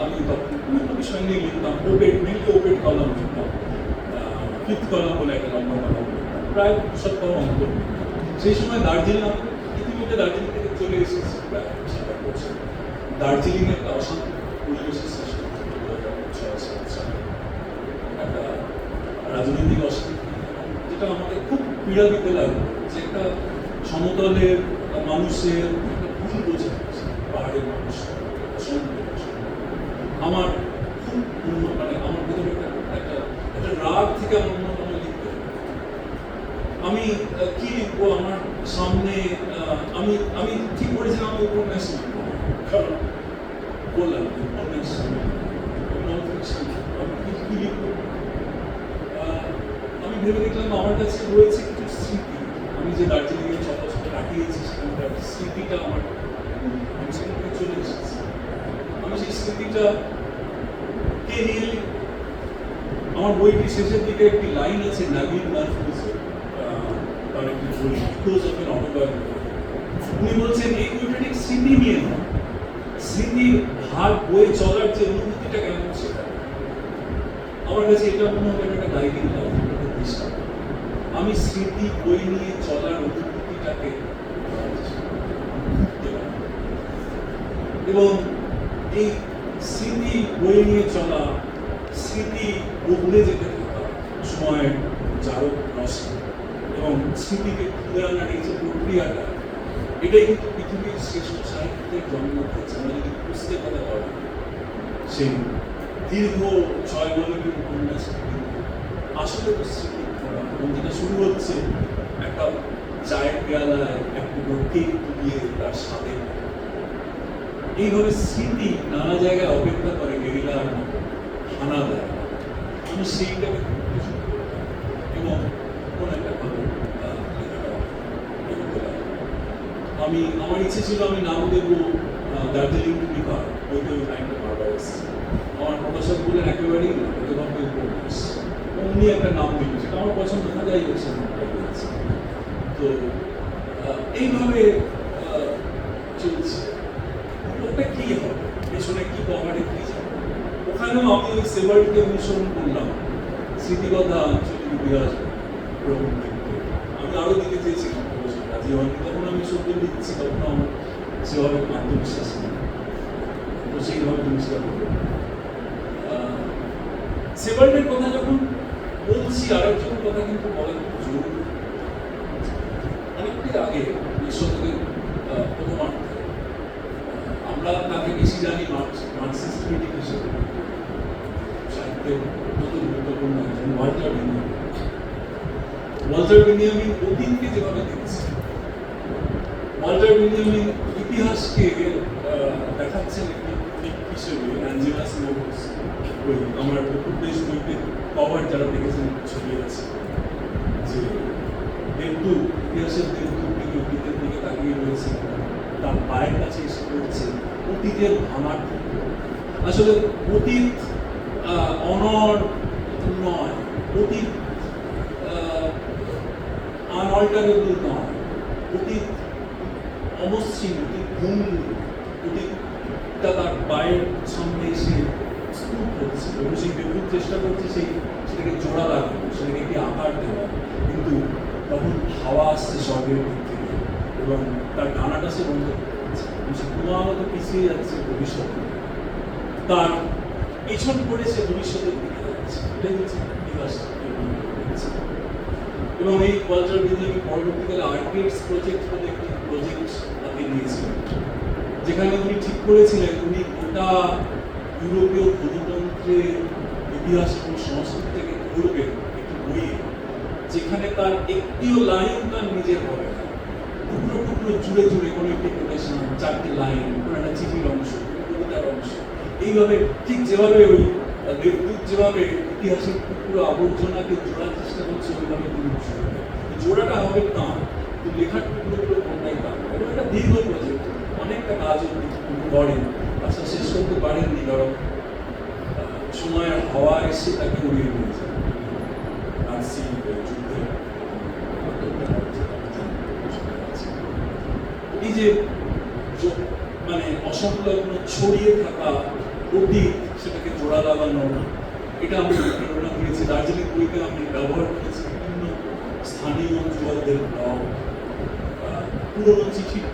[SPEAKER 1] আমি তখন বিভিন্ন বিষয় নিয়ে লিখতাম, ওপেট কলাম লিখতাম, ফিফথ কলাম বলে একটা লম্বা কলাম লিখতাম, প্রায় 200 কলাম অন্তর। সেই সময় দার্জিলিং, ইতিমধ্যে দার্জিলিং থেকে চলে এসেছি প্রায় 7-8 বছর। দার্জিলিং একটা অশান্ত পরিবেশের সৃষ্টি, একটা রাজনৈতিক অশান্তি, যেটা আমাকে খুব পীড়া দিতে লাগলো, যে একটা সমতলের মানুষের একটা ভুল বোঝা, পাহাড়ের মানুষ আমার খুব মানে আমার ভিতরে একটা রাগ থেকে আমার মনে লিখতে, আমি কি লিখবো, আমার সামনে আমি ঠিক করেছিলাম আমি উপন্যাস লিখবো, কারণ বললাম উপন্যাস আমি কি লিখবো, আমি ভেবে দেখলাম আমার কাছে রয়েছে কিছু স্মৃতি, আমি যে দার্জিলিংয়ে 6 বছর কাটিয়েছি সেখানকার স্মৃতিটা আমার, আমি সেখান থেকে চলে এসেছি, আমি সেই স্মৃতিটা কে নিয়ে লিখব। আমার বইটি শেষের দিকে একটি লাইন আছে নাগিন মাহফুজের, তার একটি বই ক্লোজ অফ এন অটোবায়োগ্রাফি। উনি বলছেন এই বইটা ঠিক স্মৃতি নিয়ে না, স্মৃতির হার বই চলার যে অনুভূতিটা কেমন সেটা। আমার কাছে এটা মনে হবে একটা গাইডিং লাইন, একটা দিশা। আমি স্মৃতি বই নিয়ে চলার অনুভূতিটাকে এবং এই স্মৃতি বই নিয়ে চলা, স্মৃতি বদলে যেতে থাকা সময়ের জারক রসে এবং স্মৃতিকে খুলে আনার এই যে প্রক্রিয়াটা, এটাই কিন্তু পৃথিবীর শ্রেষ্ঠ সাহিত্যের জন্ম হয়েছে। আমরা যদি বুঝতে কথা পারি, সেই দীর্ঘ 6 ভলিউমের উপন্যাস কিন্তু আসলে তো স্মৃতি করা, এবং যেটা শুরু হচ্ছে একটা চায়ের পেয়ালায় একটু কেক দিয়ে তার সাথে, এইভাবে স্মৃতি নানা জায়গায় অপেক্ষা করে গেরিলার মতো হানা দেয়। আমি সেইটাকে এবং কোন একটা ভালো আমি আমার ইচ্ছে ছিল আমি নাম দেব দার্জিলিং টু বিহার, বইতে ওই টাইমটা বারবার এসেছে। আমার প্রকাশক বললেন একেবারেই না, ওটা ভাবে উপন্যাস, উনি একটা নাম দিলেন, সেটা আমার পছন্দ না, যাই হচ্ছে তো এইভাবে চলছে। ওটা কি হবে, পেছনে কি পাহাড়ে কি যাবে, ওখানেও আমি ওই সেভারকে অনুসরণ করলাম, স্মৃতিকথা আঞ্চলিক ইতিহাস গ্রহণ করতে। আমি আরো দিকে চেয়েছিলাম, রাজি হয়নি, তখন আমি সত্য লিখছি, তখন আমার সেভাবে আত্মবিশ্বাস নেই, তো সেইভাবে জিনিসটা করবো। সেভারের কথা যখন বলছি, আরেকজনের কথা কিন্তু বলা খুব জরুরি। অনেকদিন আগে 20 শতকের প্রথমার্ধে আমরা তাকে বেশি জানি মার্কসিস্ট ক্রিটিক হিসেবে, সাহিত্যের কত গুরুত্বপূর্ণ একজন ওয়াল্টার বেনিয়ামিন অতীতকে যেভাবে দেখছে, ওয়াল্টার বেনিয়ামিন ইতিহাসকে দেখাচ্ছেন একটি হিসেবে। অ্যাঞ্জেলা সিমোস ওই আমার বেশ বইতে কভার যারা দেখেছেন ছবি আছে, যে দেবদূত, ইতিহাসের দেবদূত দাঁড়িয়ে রয়েছে, তার পায়ের কাছে এসে পড়ছে অতীতের ভাঙার টুকরো। আসলে অতীত অনর নয়, অতীত আনঅল্টারেবল নয়, অতীত অমসৃণ, অতীত ভঙ্গুর, অতীতটা তার পায়ের সামনে এসে স্তূপ হচ্ছে এবং সেই বিদ্যুৎ চেষ্টা করছে সেটাকে জোড়া লাগানো, সেটাকে একটি আকার দেওয়া, কিন্তু তখন হাওয়া আসছে স্বর্গের দিক থেকে এবং তার ডানাটা সে বন্ধ করছে, সে ক্রমাগত পিছিয়ে যাচ্ছে ভবিষ্যতে, তার পেছন করে সে ভবিষ্যতের দিকে যাচ্ছে। এটাই হচ্ছে ইতিহাস। এবং এই কালচার বিল্ডিং পরবর্তীকালে আর্কিডস প্রজেক্ট বলে একটি প্রজেক্ট হাতে নিয়েছিলেন, যেখানে উনি ঠিক করেছিলেন উনি গোটা ইউরোপীয় গণতন্ত্রের ইতিহাস এবং সংস্কৃতি থেকে পড়বেন একটি বইয়ে, যেখানে তার একটিও লাইন তার নিজের হবে না, টুকরো টুকরো জুড়ে জুড়ে কোনো একটি কোটেশন, চারটি লাইন, কোনো একটা চিঠির অংশ, কবিতার অংশ, এইভাবে ঠিক যেভাবে ওই দেবদূত যেভাবে ইতিহাসের টুকরো আবর্জনাকে জোড়ার চেষ্টা করছে, ওইভাবে তিনি জোড়াটা হবে তাঁর, লেখার টুকরোগুলো কোনটাই তাঁর। এবং একটা দীর্ঘ প্রজেক্ট, অনেকটা কাজও করেন, আচ্ছা শেষ করতে পারেননি, কারণ সময়ের হাওয়া এসে তাকে উড়িয়ে দিয়েছে নাৎসি যুদ্ধে। এই যে মানে অসংলগ্ন ছড়িয়ে থাকা অতীত, সেটাকে জোড়া লাগানো, এটা আমি প্রেরণা পেয়েছি। দার্জিলিং বইতে আমি ব্যবহার করেছি বিভিন্ন স্থানীয় যুবকদের ব্লগ, পুরোনো চিঠির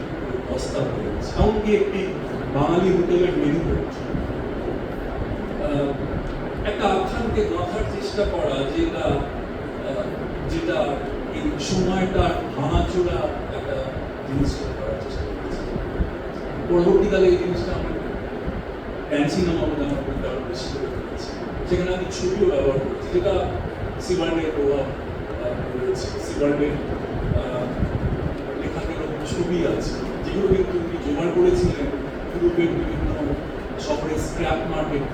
[SPEAKER 1] বস্তা হয়েছে, এমনকি একটি বাঙালি হোটেলের মেনু হয়েছে, একটা আখ্যানকে গাঁথার চেষ্টা করা, যেটা এই সময়টা ভাঙাচোরা একটা জিনিস করার চেষ্টা করেছে। পরবর্তীকালে এই জিনিসটা আমি ড্যান্সিং আমার করতে আরো বেশি করে ফেলেছি, সেখানে আমি ছবিও ব্যবহার করেছি, যেটা সিবার্ডের প্রভাব রয়েছে। সিবার্ডের লেখার এরকম ছবি আছে, যেগুলো কিন্তু উনি জোগাড় করেছিলেন ইউরোপের বিভিন্ন শহরের স্ক্র্যাপ মার্কেট।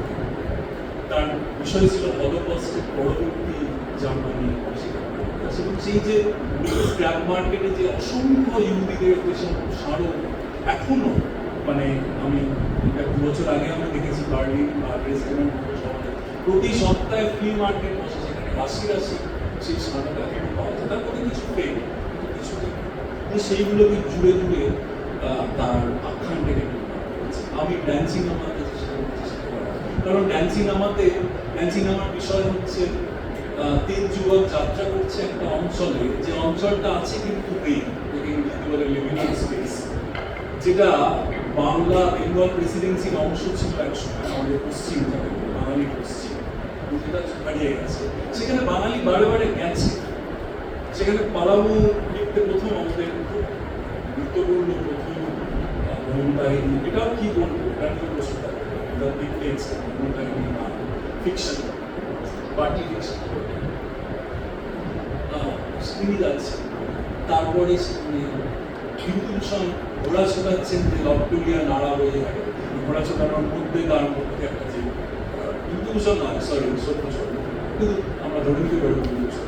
[SPEAKER 1] তার বিষয় ছিল হলোকস্টের পরবর্তী জার্মানি, এবং সেই যে স্ক্র্যাপ মার্কেটে যে অসংখ্য ইহুদিদের যেসব স্মারক এখনো, মানে আমি 2 বছর আগে আমরা দেখেছি বার্লিন বা ড্রেসডেনের মতো শহরে প্রতি সপ্তাহে ফ্রি মার্কেট বসে, সেখানে রাশি রাশি সেই স্মারক এখনো পাওয়া যায়। তার মধ্যে কিছু ফেক, কিছু সেইগুলোকে জুড়ে জুড়ে তার আখ্যানটাকে আমি ড্যান্সিং আমাতে চেষ্টা করা, কারণ ড্যান্সিং আমার বিষয় হচ্ছে 3 যুবক যাত্রা করছে একটা অঞ্চলে, যে অঞ্চলটা আছে কিন্তু নেই, ইংরেজিতে বলে লিমিনাল স্পেস, যেটা বেঙ্গল প্রেসিডেন্সির অংশ ছিল একসময়, আমাদের পশ্চিম থেকে বাঙালি পশ্চিম, যেটা হারিয়ে গেছে। সেখানে বাঙালি বারে বারে গেছে, সেখানে পালামু লিখতে প্রথম আমাদের গুরুত্বপূর্ণ প্রথম ভ্রমণ কাহিনী। এটাও কি বলবো, এটা নিয়ে প্রশ্ন থাকে, এটা ডিটেলস ভ্রমণ কাহিনী না ফিকশন, পার্টি ফিকশন। তিনি যাচ্ছেন, তারপরে বিভূতিভূষণ ঘোড়া ছোটাচ্ছেন, যে লটটুলিয়া নাড়া হয়ে যাবে, ঘোড়া ছোটানোর মধ্যে তার মধ্যে একটা যে বিভূতিভূষণ নয়, সরি সত্যচন্দ্র, কিন্তু আমরা ধরে নিতে পারি বিভূতিভূষণ,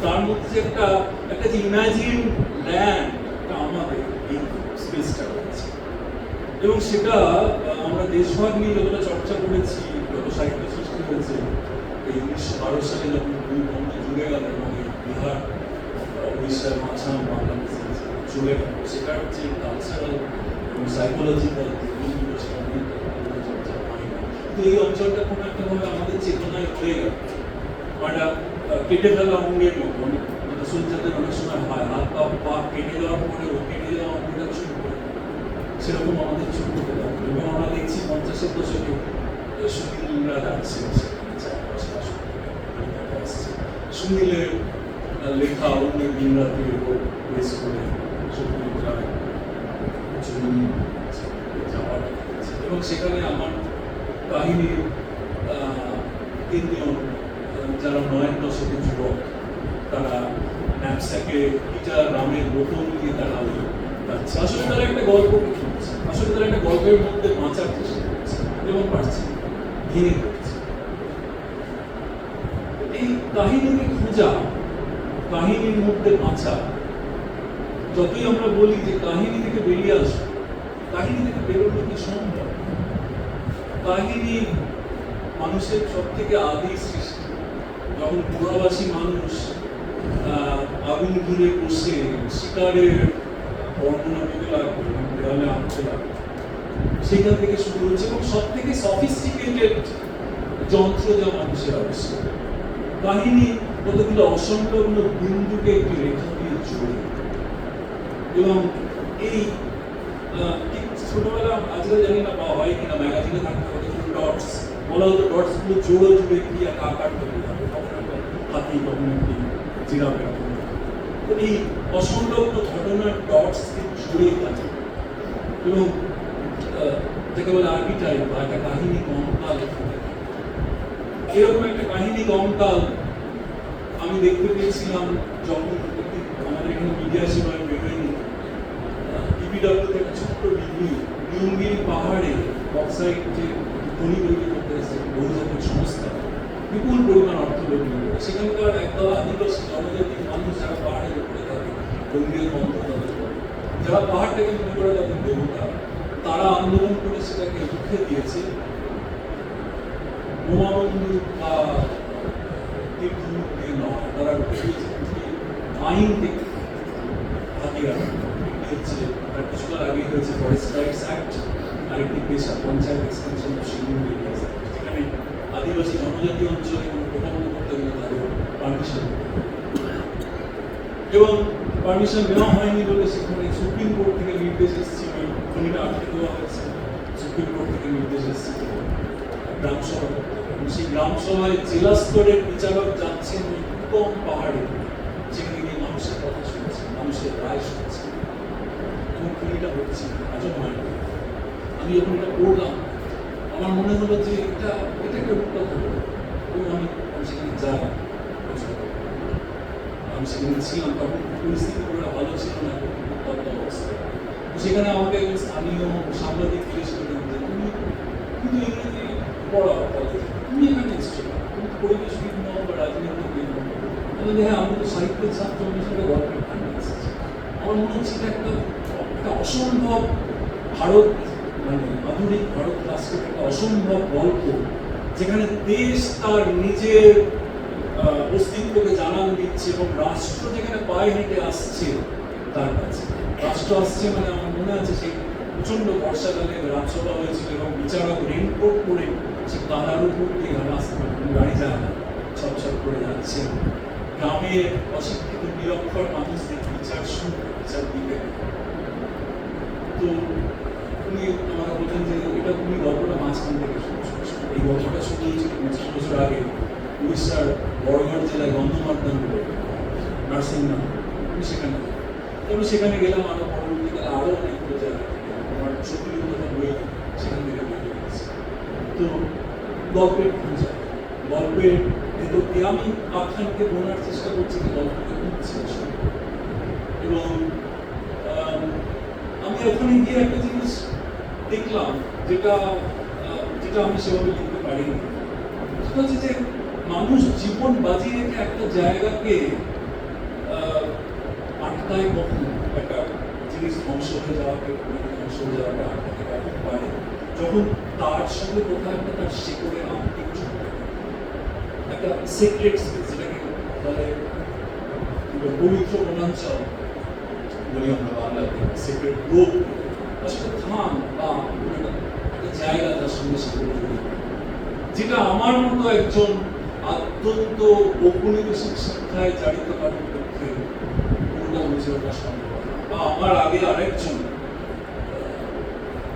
[SPEAKER 1] তার মধ্যে একটা যে ইমাজিন ল্যান্ড, আমাদের এই স্পেসটা রয়েছে। এবং সেটা আমরা দেশভাগ নিয়ে যতটা চর্চা করেছি, যত সাহিত্য সৃষ্টি হয়েছে, এই 1912 সালে যখন ভূমিকম্প জুড়ে গেল এবং বিহার, উড়িষ্যার আসাম, বাংলাদেশ চলে গেল, সেটার যে কালচারাল এবং সাইকোলজিক্যাল চর্চা হয় না। কিন্তু এই অঞ্চলটা কোনো একটা ভাবে আমাদের চেতনায় হয়ে গেল, একটা কেটে ফেলা অঙ্গের মতো, সূর্যাদের অনেক সময় হয়, হাত পা কেটে যাওয়ার পরে কেটে যাওয়া অঙ্গটা শুরু করে, সেরকম আমাদের শুরু করতে লাগলো। এবং আমরা দেখছি 50-এর দশকে সুনীলরা যাচ্ছে, সুনীলের লেখা অন্যের দিনরাত্রির উপর বেশ করে এবং সেখানে আমার কাহিনীর তিনজন যারা 9 দশকের যুবক, তারা ন্যাপস্যাকে গিটার রামের বোতল দিয়ে তারা যাচ্ছে। আসলে তারা একটা গল্প শুনছে, আসলে তারা একটা গল্পের মধ্যে বাঁচার চেষ্টা করছে এবং পারছে, ভেঙে পড়ছে। এই কাহিনীকে খোঁজা, কাহিনীর মধ্যে বাঁচা, যতই আমরা বলি যে কাহিনী থেকে বেরিয়ে আসবো, কাহিনী থেকে বেরোনো কি সম্ভব? কাহিনী মানুষের সব থেকে আদি সৃষ্টি। যখন পুরাবাসী মানুষ আগুন ঘিরে বসে শিকারের বর্ণনা দিতে লাগবে, দেওয়ালে আনতে লাগবে, সেখান থেকে শুরু হচ্ছে। এবং সব থেকে সফিস্টিকেটেড যন্ত্র যা মানুষের আবিষ্কার, কাহিনী কতগুলো অসংলগ্ন বিন্দুকে একটি রেখা দিয়ে জড়ে। এবং এই ঠিক ছোটবেলা, আজকাল জানি না পাওয়া হয় কিনা, ম্যাগাজিনে থাকতে কতগুলো ডটস বলা হতো, ডটস গুলো জোড়ো জুড়ে কি এক আকার তৈরি হবে, কখন একটা হাতি, কখন একটি জিরাফের। তো এই অসংলগ্ন ঘটনার ডটস জুড়ে থাকে এবং যাকে বলে আর্কিটাইপ বা একটা কাহিনী কঙ্কাল। এরকম একটা কাহিনী কঙ্কাল আমি দেখতে পেয়েছিলাম যখন আমাদের এখানে মিডিয়া সেবায় বেরোয়নি, টিপিডব্লিউতে একটা ছোট্ট ডিগ্রি নিয়মগিরি পাহাড়ে বক্সাইট যে খনি তৈরি করতে এসেছে বহুজাতিক সংস্থা, বিপুল পরিমাণ অর্থ লগ্ন করে সেখানকার একদল আদিবাসী জনজাতির মানুষ যারা পাহাড়ের উপরে থাকে, কেন্দ্রীয় মন্ত্র তাদের করে, যারা পাহাড়টাকে মনে করে তাদের দেবতা, তারা আন্দোলন করে সেটাকে রুখে দিয়েছে। বোমাবন্ধু বা তীর্থমুখ দিয়ে নয়, তারা রুখে দিয়েছে আইন থেকে হাতিয়ার। হচ্ছে তার কিছুকাল আগে হয়েছে ফরেস্ট রাইটস অ্যাক্ট, আরেকটি পেশা panchayat extension of schedule areas, যেখানে আদিবাসী জনজাতি অঞ্চলে কোনো প্রকল্প করতে গেলে তাদের পারমিশন, এবং পারমিশন নেওয়া হয়নি বলে সেখানে সুপ্রিম কোর্ট থেকে নির্দেশ এসেছিল, খনিটা আটকে দেওয়া হয়েছে। সুপ্রিম কোর্ট থেকে নির্দেশ এসেছিল গ্রামসভা, এবং সেই গ্রামসভায় জেলা স্তরের বিচারক যাচ্ছেন ওই উত্তম পাহাড়ে, যেখানে গিয়ে মানুষের কথা শুনছে, মানুষের রায় শুনছে, এবং খনিটা হচ্ছে আজও হয়। আমি যখন এটা পড়লাম আমার মনে হলো যে এটা একটা রূপকথা হলো, এবং আমি সেখানে যাই, আমি সেখানে ছিলাম, তখন পরিস্থিতি খুব ভালো ছিল না অবস্থায়। সেখানে আমাকে স্থানীয় সাংবাদিক জিজ্ঞেস করলেন যে তুমি কিন্তু ইংরেজি পড়াও, তুমি এখানে এসছো, তুমি পরিবেশবিদ নও বা রাজনীতিবিদ নও। আমি হ্যাঁ, আমি তো সাহিত্যের ছাত্র, আমি সেটা গল্পের টানে এসেছি। আমার মনে হচ্ছে এটা একটা অসম্ভব ভারত, মানে আধুনিক ভারত রাষ্ট্রের একটা অসম্ভব গল্প, যেখানে দেশ তার নিজের অস্তিত্বকে জানান দিচ্ছে এবং রাষ্ট্র যেখানে পায়ে হেঁটে আসছে তার কাছে। রাষ্ট্র আসছে মানে আমার মনে আছে সেই প্রচন্ড বর্ষাকালে রাজসভা হয়েছিল এবং বিচারক রেনকোট পরে সে কাদার উপর দিয়ে রাস্তা গাড়ি যায় না, ছটছট করে যাচ্ছে। গ্রামের অশিক্ষিত নিরক্ষর মানুষদের বিচার শুনতে, বিচার দিতে। তো উনি আমাকে বললেন যে এটা তুমি গল্পটা মাঝখান থেকে শুনছো। এই গল্পটা শুরু হয়েছিল 25 বছর আগে উড়িষ্যার বড়গড় জেলায় গন্ধমার্দন বলে নার্সিংনাম, আমি সেখানে গেলাম। আরো পরবর্তীকালে আরো অনেকগুলো জায়গায় আমার ছবির কথা বই সেখান থেকে বেরিয়ে গেছে। তো গল্পের ভেতর দিয়ে আমি আখ্যানকে বোনার চেষ্টা করছি, গল্পকে খুঁজছি এবং আমি ওখানে গিয়ে একটা জিনিস দেখলাম যেটা আমি সেভাবে লিখতে পারিনি। সেটা হচ্ছে যে মানুষ জীবন বাজি রেখে একটা জায়গাকে আটকায়, কখন একটা জিনিস ধ্বংস হয়ে যাওয়াকে আটকাতে পারে যখন তার সঙ্গে কোথাও একটা তার শেকড়ে আত্মিক একটা সিক্রেট স্পেস, যেটাকে বলে পবিত্র বনাঞ্চল বলি আমরা বাংলাতে, সিক্রেট গ্রোভ, আসলে থাম বা একটা জায়গা তার সঙ্গে শেকড়ে জড়িত, যেটা আমার মতো একজন অত্যন্ত ঔপনিবেশিক শিক্ষায় জারিত কারোর পক্ষে কোনটা বুঝে ওঠা সম্ভব। বা আমার আগে আরেকজন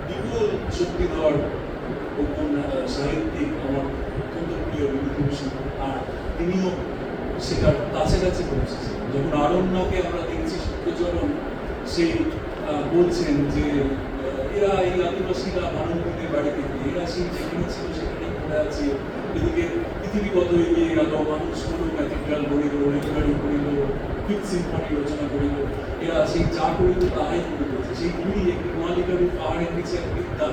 [SPEAKER 1] বিপুল শক্তিধর সাহিত্যিক, আমার অত্যন্ত প্রিয় বিভূতিভূষণ, আর তিনিও সেটার কাছাকাছি পৌঁছেছেন। যখন আরণ্যকে আমরা দেখছি সত্যচরণ সেই বলছেন যে এরা এই আদিবাসীরা মানবীদের বাড়িতে এরা সেই যেখানে ছিল সেখানেই পড়ে আছে, এদিকে পৃথিবী কত এগিয়ে গেল, মানুষ কোনো ক্যাথিড্রাল গড়িল, রেলগাড়ি করিল, ফিফথ সিম্ফনি রচনা করিল, এরা সেই যা করিল তাহাই করিতেছে। সেই ঘুরি একটি নোয়ালিকারী পাহাড়ের নিচে এক বিদ্যা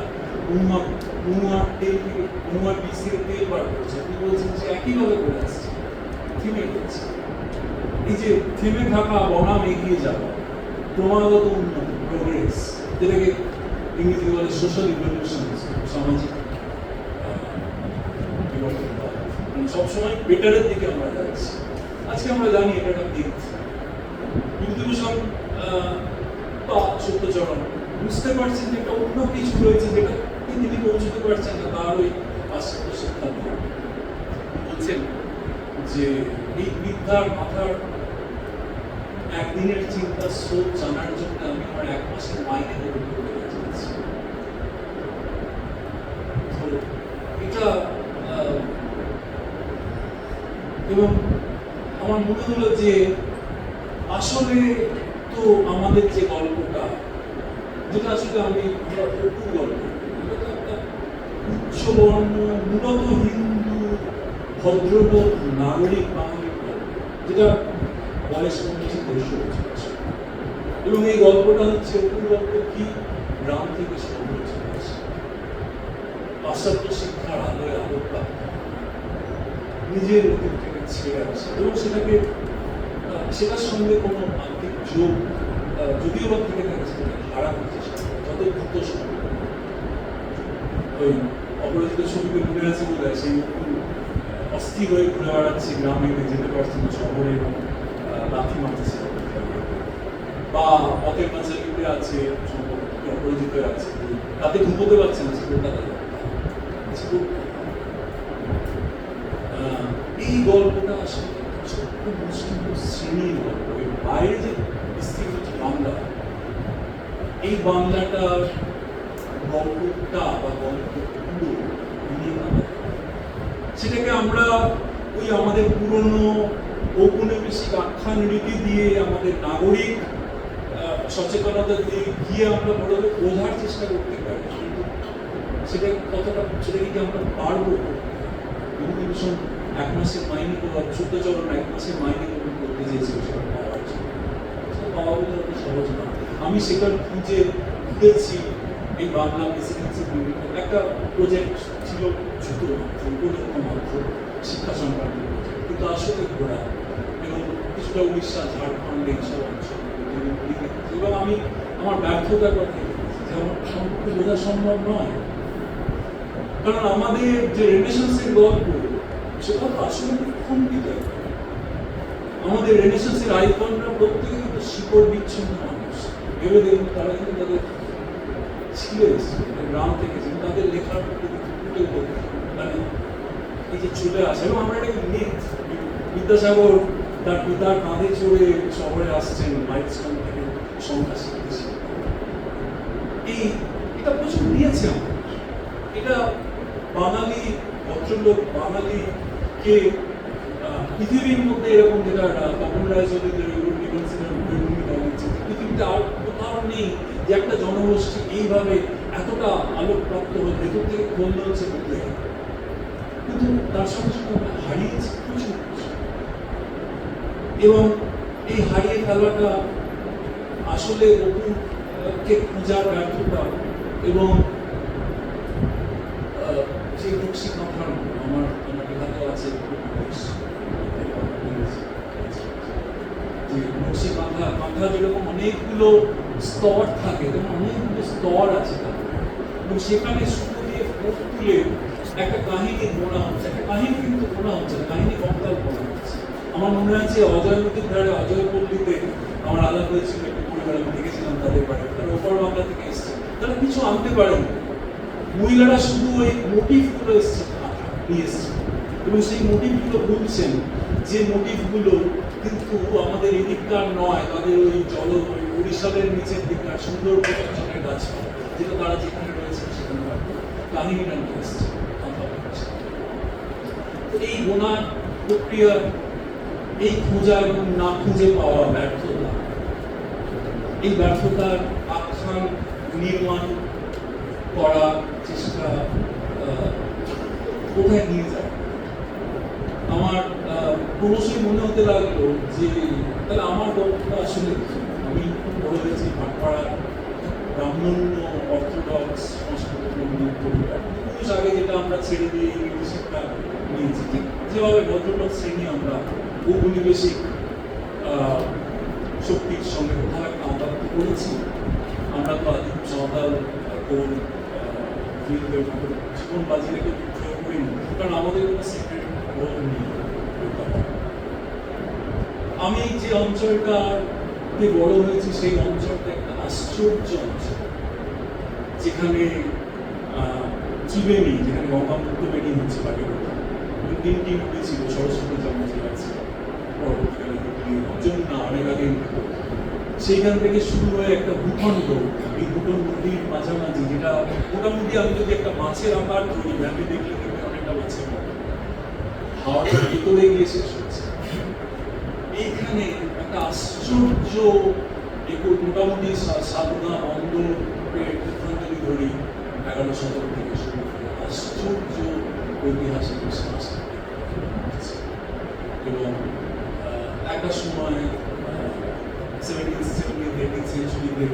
[SPEAKER 1] নুয়ার বীজ থেকে তেল বার করছে। আপনি বলছেন যে একইভাবে করে আসছে, থেমে গেছে। এই যে থেমে থাকা বনাম এগিয়ে যাওয়া, ক্রমাগত উন্নতি প্রোগ্রেস, যেটাকে ইংরেজি বলে সোশ্যাল ইভলিউশন, সামাজিক বিবর্তন, মানে সবসময় বেটারের দিকে আমরা যাচ্ছি। আজকে আমরা জানি এটা একটা দিক। বিভূতিভূষণ বা সত্যচরণ বুঝতে পারছেন যে একটা অন্য কিছু রয়েছে যেটা তিনি পৌঁছতে পারছেন না তার ওই পাশ্চাত্য শিক্ষা দিয়ে। বলছেন যে এই বিদ্যার মাথার একদিনের চিন্তা স্রোত জানার জন্য আমি আমার 1 মাসের মাইনে দেবো চাইছি। এটা এবং আমার মনে হলো যে আসলে তো আমাদের যে গল্পটা, যেটা আসলে আমি অপুর গল্প, এটা একটা উচ্চবর্ণ মূলত হিন্দু ভদ্রলোক নাগরিক বাঙালির গল্প, যেটা বয়স কমেছে 150 বছর। এবং এই গল্পটা হচ্ছে অপুর গল্প কি গ্রাম থেকে শহরে চলে আসে, পাশ্চাত্য শিক্ষার আলোয় আলোকপাত, নিজের অতীত থেকে ছেড়ে আসে এবং সেটার সঙ্গে কোনো আর্থিক যোগ যদিও বা থেকে থাকে সেটাকে হারানোর চেষ্টা করে যত দ্রুত সম্ভব। ওই অপরাজিত ছবিতে মনে আছে বোধ হয়, সেই অস্থির হয়ে ঘুরে বেড়াচ্ছে, গ্রামে যেতে পারছে না, শহরে লাথি মারছে, বা পথের মাঝে লিখে আছে অপরাজিত আছে, তাতে ঢুকতে পারছে না, সেটা এই গল্পটা আসলে ছোট্ট মুসলিম শ্রেণীর গল্প। এর বাইরে যে বিস্তৃত বাংলা, এই বাংলাটার গল্পটা বা গল্পগুলো সেটাকে আমরা ওই আমাদের পুরনো ঔপনিবেশিক আখ্যান রীতি দিয়ে, আমাদের নাগরিক সচেতনতা দিয়ে গিয়ে আমরা বড়ভাবে বোঝার চেষ্টা করতে পারি, কিন্তু সেটাকে কি আমরা পারবো? বিভূতিভূষণ 1 মাসের মাইনে পাওয়া, সত্যচরণ 1 মাসের মাইনে করতে চেয়েছিল, সেটা পাওয়ার জন্য পাওয়া বলে অত সহজ না। আমি সেটার খুঁজে ঘুরেছি এই বাংলা প্রেসিডেন্সির বিভিন্ন একটা প্রজেক্ট ছিল, ছোট মাত্র শিক্ষা সংক্রান্ত প্রজেক্ট, কিন্তু আসলে ঘোরা এবং কিছুটা উড়িষ্যা, ঝাড়খণ্ড এইসব অঞ্চল এবং আমি আমার ব্যর্থতার কথা বলেছি যে আমার সম্পর্কে বোঝা সম্ভব নয়, কারণ আমাদের যে রেনেসান্সের গল্প সেটা তো আসলে খণ্ডিত। আমাদের রেনেসান্সের আইকনরা প্রত্যেকে কিন্তু শিকড় বিচ্ছিন্ন মানুষ, ভেবে দেখুন তারা কিন্তু তাদের ছিল গ্রাম থেকে, তাদের লেখার মানে এই যে চলে আসে, এবং আমরা এটাকে মিথ। বিদ্যাসাগর তার পিতার কাঁধে চড়ে শহরে আসছেন মাইলস্টোন থেকে সংখ্যা শিখতেছি, এটা প্রচুর নিয়েছে আমাদের। এটা বাঙালি ভদ্রলোক, বাঙালিকে পৃথিবীর মধ্যে এরকম, যেটা তপন রায়চৌধুরীদের পৃথিবীতে আর কোথাও নেই যে একটা জনগোষ্ঠী এইভাবে এতটা আলোকপ্রাপ্ত হয়ে ভেতর থেকে বন্ধ হচ্ছে বদলে, কিন্তু তার সঙ্গে সঙ্গে আমরা হারিয়েছি প্রচুর। এবং এই হারিয়ে ফেলাটা আসলে অপুকে খোঁজার ব্যর্থতা এবং যে নকশি কাঁথার আমার লেখাতে আছে যে নকশি কাঁথা যেরকম অনেকগুলো স্তর থাকে, তেমন অনেকগুলো স্তর আছে এবং সেখানে সুতো দিয়ে ফুট তুলে একটা কাহিনী বোনা হচ্ছে, একটা কাহিনী কিন্তু বোনা হচ্ছে, কাহিনী কঙ্কাল বোনা হচ্ছে। আমার মনে আছে অজয় নদীর ধারে অজয়পল্লীতে আমার আলাপ হয়েছিল একটি পরিবার, আমি দেখেছিলাম তাদের বাড়ি, তারা ওপর বাংলা থেকে এসছে, তারা কিছু আনতে পারেনি, মহিলারা শুধু ওই মোটিভগুলো নিয়ে এসছে এবং সেই মোটিভগুলো বলছেন যে মোটিভগুলো কিন্তু আমাদের এদিককার নয়, তাদের ওই বরিশালের নিচের দিককার সুন্দর প্রচন্ডের গাছপালা, যেটা তারা যেখানে রয়েছে সেখানে কাহিনীটা নিয়ে এসছে। এই বোনার প্রক্রিয়া, এই খোঁজা এবং না খুঁজে পাওয়া ব্যর্থতা, এই ব্যর্থতার আখ্যান নির্মাণ করা চেষ্টা কোথায় নিয়ে যায়। আমার ক্রমশই মনে হতে লাগলো যে তাহলে আমার গল্পটা আসলে আমি বড় হয়েছি ভাটপাড়ার ব্রাহ্মণ্য অর্থোডক্স সংস্কৃত পরিবার, পুরুষ আগে যেটা আমরা ছেড়ে দিয়ে ইংরেজি শিক্ষা নিয়েছি, ঠিক যেভাবে ভদ্রলোক শ্রেণী আমরা ঔপনিবেশিক শক্তির সঙ্গে কোথাও একটা আমরা তো করেছি। আমরা তো আদিম সাঁওতাল কোন জীবন বাজি রেখে বিদ্রোহ করিনি, কারণ আমাদের কোনো সিক্রেট রোল নেই। আমি যে অঞ্চলটাতে বড় হয়েছি সেই অঞ্চলটা একটা আশ্চর্য অঞ্চল, যেখানে ত্রিবেণী, যেখানে গঙ্গামুক্ত বেণী হচ্ছে বাকি কথা। তিনটি নদী ছিল, সরস্বতী জন্মজি আছে, পরবর্তীকালে যমুনা অনেক আগে। সেইখান থেকে শুরু হয়ে একটা ভূখণ্ড, এই দুটো নদীর মাঝামাঝি, যেটা মোটামুটি আমি যদি একটা মাছের আকার ধরি, ম্যাপে দেখলে দেখবে অনেকটা মাছের মতো, হাওয়াটা ভেতরে গিয়ে শেষ হচ্ছে। এইখানে একটা আশ্চর্য মোটামুটি সাধনা বন্দরের পুত্রাঞ্জলি ধরি 11 শতক থেকে শুরু করে আশ্চর্য ঐতিহাসিক সাংস্কৃতিক এবং একটা সময় 17th সেঞ্চুরিতে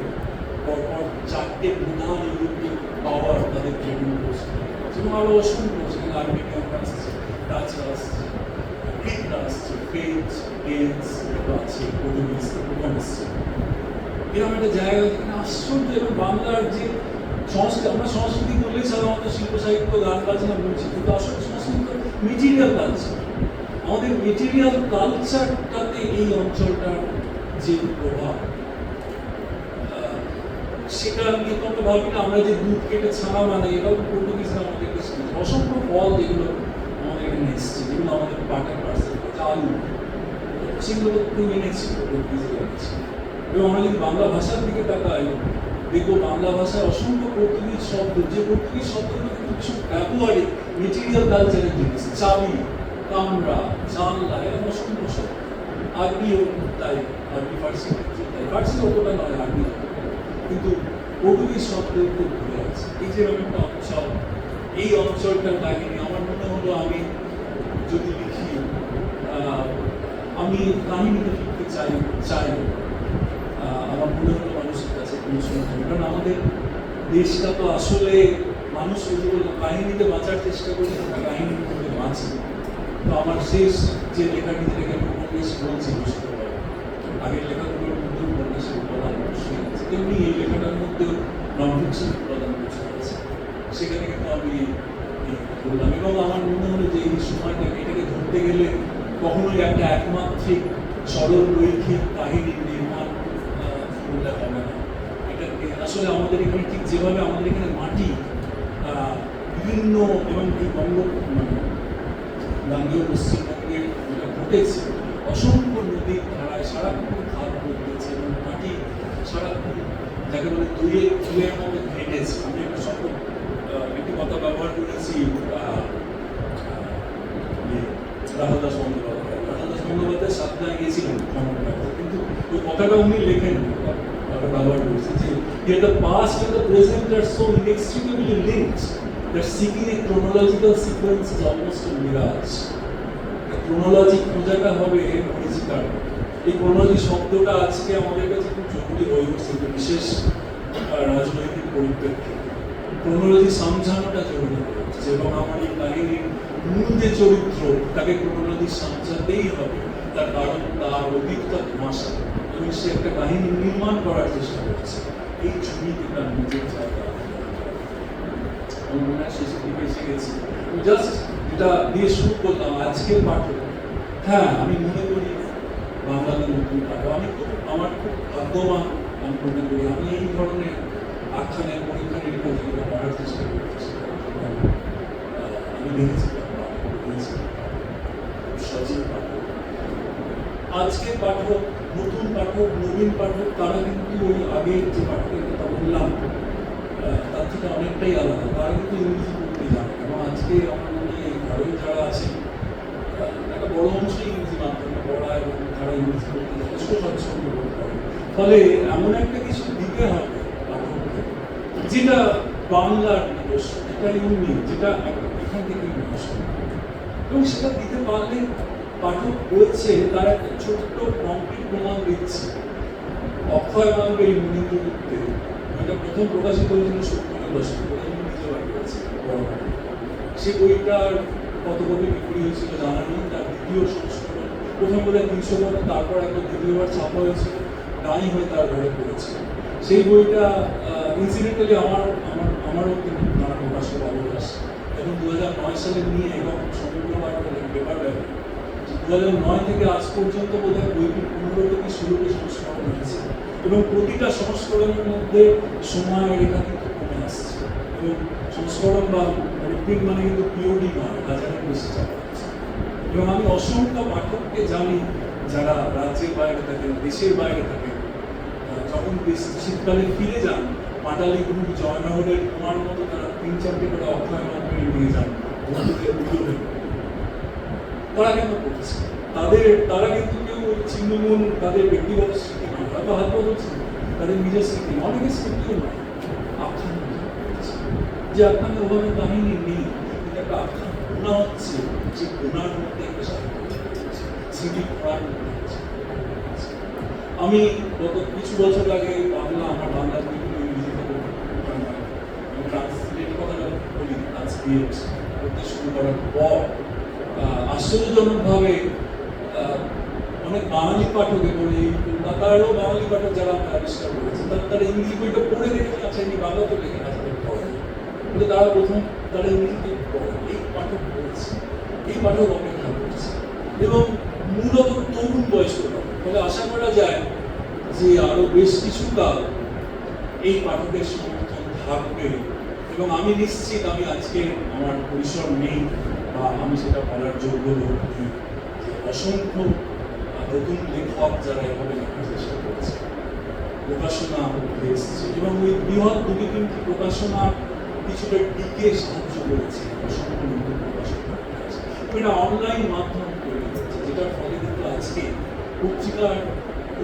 [SPEAKER 1] পরপর 4টে প্রধান ইউরোপীয় পাওয়ার তাদের ট্রেনিং করছে এবং আরো অসংখ্য, সেখানে আর্মেনিয়ানরা আসছে, ডাচরা আসছে, গ্রিকরা আসছে, ফ্রেঞ্চ, ডেনস আছে, পর্তুগিজ প্রথম আসছে। এরকম একটা জায়গা যেখানে আশ্চর্য। এবং বাংলার যে সংস্কৃতি, আমরা সংস্কৃতি বললেই সাধারণত শিল্প সাহিত্য, গান বাজনা বলছি, কিন্তু আসলে সংস্কৃতি মেটেরিয়াল কালচার। আমাদের মেটেরিয়াল কালচারটাতে এই অঞ্চলটার যে প্রভাব, সেটা নিয়ে তো আমরা ভাবি না। আমরা যে দুধ কেটে ছানা বানাই, এটাও পর্তুগিজরা আমাদেরকে শিখেছে। অসংখ্য ফল যেগুলো আমাদের এখানে এসছে, যেগুলো আমাদের পাটের পার্সেল, আলু, সেগুলো কেউ এনেছি, পর্তুগিজরা এনেছে। এবং আমরা যদি বাংলা ভাষার দিকে তাকাই, দেখবো বাংলা ভাষায় অসংখ্য পর্তুগিজ শব্দ, যে পর্তুগিজ শব্দগুলো কিন্তু ভীষণ ব্যবহারিক মেটেরিয়াল কালচারের জিনিস, চাবি, কামরা, জানলা, এরকম অসংখ্য শব্দ। আরবিও তাই, আরবি ফার্সি তাই, ফার্সি অতটা নয়, আরবি, কিন্তু পর্তুগিজ শব্দের খুব ঘুরে আছে। এই যে একটা অঞ্চল, এই অঞ্চলটার কাহিনী আমার মনে হলো আমি যদি লিখি, আমি কাহিনীতে লিখতে চাই আমার মনে হলো মানুষের কাছে পৌঁছানো হবে। কারণ আমাদের দেশটা তো আসলে মানুষ কাহিনীতে বাঁচার চেষ্টা করি, কাহিনীর মধ্যে বাঁচি। তো আমার শেষ যে লেখাটি, যেটাকে আমি উপন্যাস বলছি, আগের লেখাগুলোর মধ্যে উপন্যাসের উপাদান অবশ্যই আছে, তেমনি এই লেখাটার মধ্যেও নন ফিকশনের উপাদান বসে আছে। সেখানে কিন্তু আমি বললাম, এবং আমার মনে হলো যে এই সময়টা, এটাকে ধরতে গেলে কখনোই একটা একমাত্রিক সরল রৈখিক কাহিনীর নির্মাণ করলে হবে না। এটাকে আসলে আমাদের এখানে ঠিক যেভাবে আমাদের এখানে মাটি বিভিন্ন, এবং এই গাঙ্গেয় পশ্চিমবঙ্গে যেটা ঘটেছে, অসংখ্য নদীর ধারায় সারাক্ষণ খাদ বদলেছে এবং মাটি সারাক্ষণ, যাকে বলে ধুয়ের মধ্যে ঘেটেছে। আমি একটা শব্দ, একটি কথা ব্যবহার করেছি, রাধাদাস বন্দ্যোপাধ্যায় সাতটায় গিয়েছিলেন ভ্রমণ, কিন্তু ওই কথাটা উনি লেখেন, ব্যবহার করেছে যে the past and the present are so inextricably linked that seeking a chronological sequence is almost a mirage. Chronology খোঁজাটা হবে মরিচিকার। এই ক্রোনোলজি শব্দটা আজকে আমাদের কাছে খুব জরুরি হয়ে উঠছে বিশেষ রাজনৈতিক পরিপ্রেক্ষিতে। ক্রোনোলজি সমঝানোটা জরুরি হয়ে উঠছে, এবং আমার এই কাহিনীর মূল যে চরিত্র, তাকে ক্রোনোলজি সমঝাতেই হবে, তার কারণ তার অতীতটা ধোঁয়াশা, এবং সে একটা কাহিনী নির্মাণ করার চেষ্টা করছে। এই ছবিতে তার নিজের জায়গা শেষের দিকে এসে গেছি। জাস্ট যেটা দিয়ে শুরু করলাম আজকের পাঠক, হ্যাঁ আমি মনে করি বাংলাতে নতুন পাঠক, আমার খুব ভাগ্যবান আমি মনে করি। আমি এই ধরনের আখ্যানের পরীক্ষা নিরীক্ষা যেগুলো করার চেষ্টা করছি, আমি দেখেছিলাম সচিন পাঠক, আজকের পাঠক, নতুন পাঠক, নবীন পাঠক, তারা কিন্তু ওই আগের যে পাঠকের কথা বললাম তার থেকে অনেকটাই আলাদা। তারা কিন্তু ইংরেজি পড়তে জানে, এবং আজকে আমার মনে হয় এই ঘরে যারা আছে একটা বড় অংশই ইংরেজি মাধ্যমে পড়া, এবং তারা ইংরেজি পড়তে যথেষ্ট স্বচ্ছন্দ বোধ করে। ফলে এমন একটা কিছু দিতে হবে পাঠককে, যেটা বাংলার নিজস্ব, যেটা ইউনিক, যেটা এখান থেকে নিজস্ব, এবং সেটা দিতে পারলে পাঠক বলছে তার একটা ছোট্ট কংক্রিট প্রমাণ দিচ্ছে। অক্ষয় বাঙ্গের এই মনিন্দ্রগুপ্তে, এটা প্রথম প্রকাশিত হয়েছিল 70-এর দশকে, নিজে বার করেছে। সে বইটার কত কপি বিক্রি হয়েছিল জানা নেই। তার দ্বিতীয় সংস্করণ, প্রথম বোধহয় 300 কপি, তারপর একবার দ্বিতীয়বার ছাপা হয়েছিল, দায়ী হয়ে তার ঘরে পড়েছে। সেই বইটা ইনসিডেন্টালি আমারও কিন্তু নানা প্রকাশক অবকাশ এবং 2009 সালে নিয়ে এবং সমগ্রবার পেপার ব্যবহার 2009 থেকে আজ পর্যন্ত বোধহয় বইটির 15 থেকে 16টি সংস্করণ হয়েছে এবং প্রতিটা সংস্করণের মধ্যে সময়ের রেখা কিন্তু কমে আসছে এবং সংস্করণ বা রিপ্রিন্ট মানে কিন্তু পিওডি নয়, হাজারের বেশি চাপা হচ্ছে। এবং আমি অসংখ্য পাঠককে জানি যারা রাজ্যের বাইরে থাকেন, দেশের বাইরে থাকেন, যখন শীতকালে ফিরে যান পাটালি গ্রুপ জয়নগরের তোমার মতো তারা 3-4টি করে অক্ষয় মন্ত্রী নিয়ে যান বন্ধুদের বিরোধী। তারা কিন্তু করছে তারা কিন্তু কেউ ছিন্নমূল তাদের ব্যক্তিগত স্মৃতি নয়, হয়তো হাত বদলছে তাদের নিজের স্মৃতি, অনেকের স্মৃতিও নয়, আখ্যান যে আখ্যানে ওভাবে কাহিনী নেই, কিন্তু একটা আখ্যান গোনা হচ্ছে যে গোনার মধ্যে একটা সাহিত্য স্মৃতি পড়ার মধ্যে হচ্ছে। আমি গত কিছু বছর আগে আমার বাংলা বইগুলো ইংরেজিতে আমি ট্রান্সলেট কথাটা বলি ট্রান্সক্রিপ্ট করতে শুরু করার পর আশ্চর্যজনকভাবে অনেক বাঙালি পাঠক এবং এই কলকাতারও বাঙালি পাঠক যারা আমরা আবিষ্কার করেছি তারা ইংরেজি বইটা পড়ে দেখে আচ্ছা এমনি বাংলাতে লেখে আছে পড়ে কিন্তু তারা প্রথম তারা ইংরেজিতে পড়ে এই পাঠক পড়েছে, এই পাঠক অপেক্ষা করছে এবং মূলত তরুণ বয়স্ক ফলে আশা করা যায় যে আরো বেশ কিছু কাল এই পাঠকের সমর্থন থাকবে এবং আমি নিশ্চিত আমি আজকে আমার পরিসর নেই বা আমি সেটা বলার যোগ্য লোক নেই যে অসংখ্য নতুন লেখক যারা এভাবে লেখার চেষ্টা করেছে, প্রকাশনা উঠে এসেছে এবং ওই বৃহৎ 2-3টি প্রকাশনা কিছুটা টিকে সাহায্য করেছে অসংখ্য নতুন প্রকাশনা। এটা অনলাইন মাধ্যম তৈরি হচ্ছে যেটার ফলে কিন্তু আজকে পত্রিকার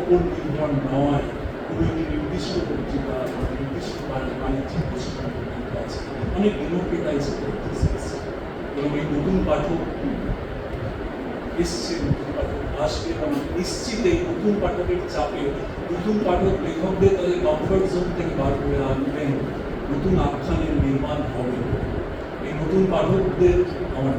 [SPEAKER 1] উপর নির্ভর নয়, কোনো একটি নির্দিষ্ট পত্রিকা নির্দিষ্ট বাণিজ্যিক প্রতিষ্ঠান কিন্তু আছে, অনেক ডেমোক্রেটাইজ করতেছে এবং এই নতুন পাঠক এসছে, নতুন পাঠক আসবে এবং নিশ্চিত এই নতুন পাঠকের চাপে নতুন পাঠক লেখকদের তাদের কমফর্ট জোন থেকে বার করে আনবেন, নতুন আখ্যানের নির্মাণ হবে। এই নতুন পাঠকদের আমার